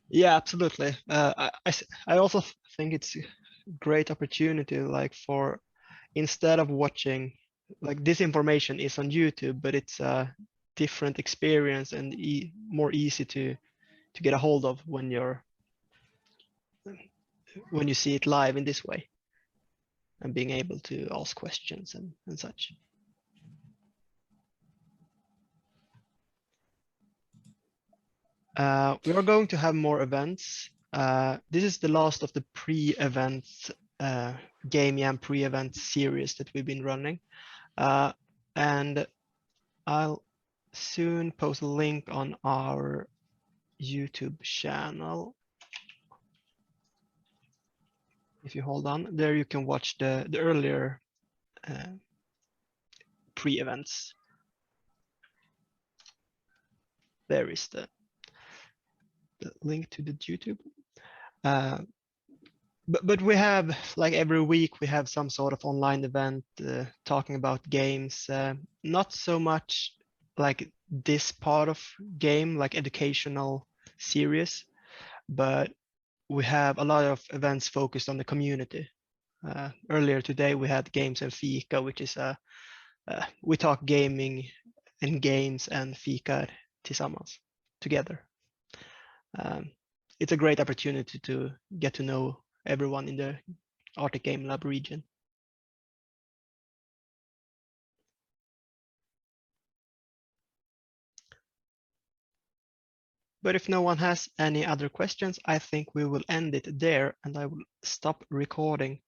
Yeah, absolutely. I also think it's a great opportunity, like for instead of watching, like this information is on YouTube, but it's a different experience and more easy to get a hold of when you see it live in this way, and being able to ask questions and such. We are going to have more events. This is the last of the pre-events, Game Jam pre-event series that we've been running. And I'll soon post a link on our YouTube channel. If you hold on, there you can watch the earlier pre-events. There is the link to the YouTube. But we have, like every week, we have some sort of online event talking about games. Not so much like this part of game, like educational series, but we have a lot of events focused on the community. Earlier today, we had Games and Fika, which is we talk gaming and games and Fika tillsammans, together. It's a great opportunity to get to know everyone in the Arctic Game Lab region. But if no one has any other questions, I think we will end it there, and I will stop recording.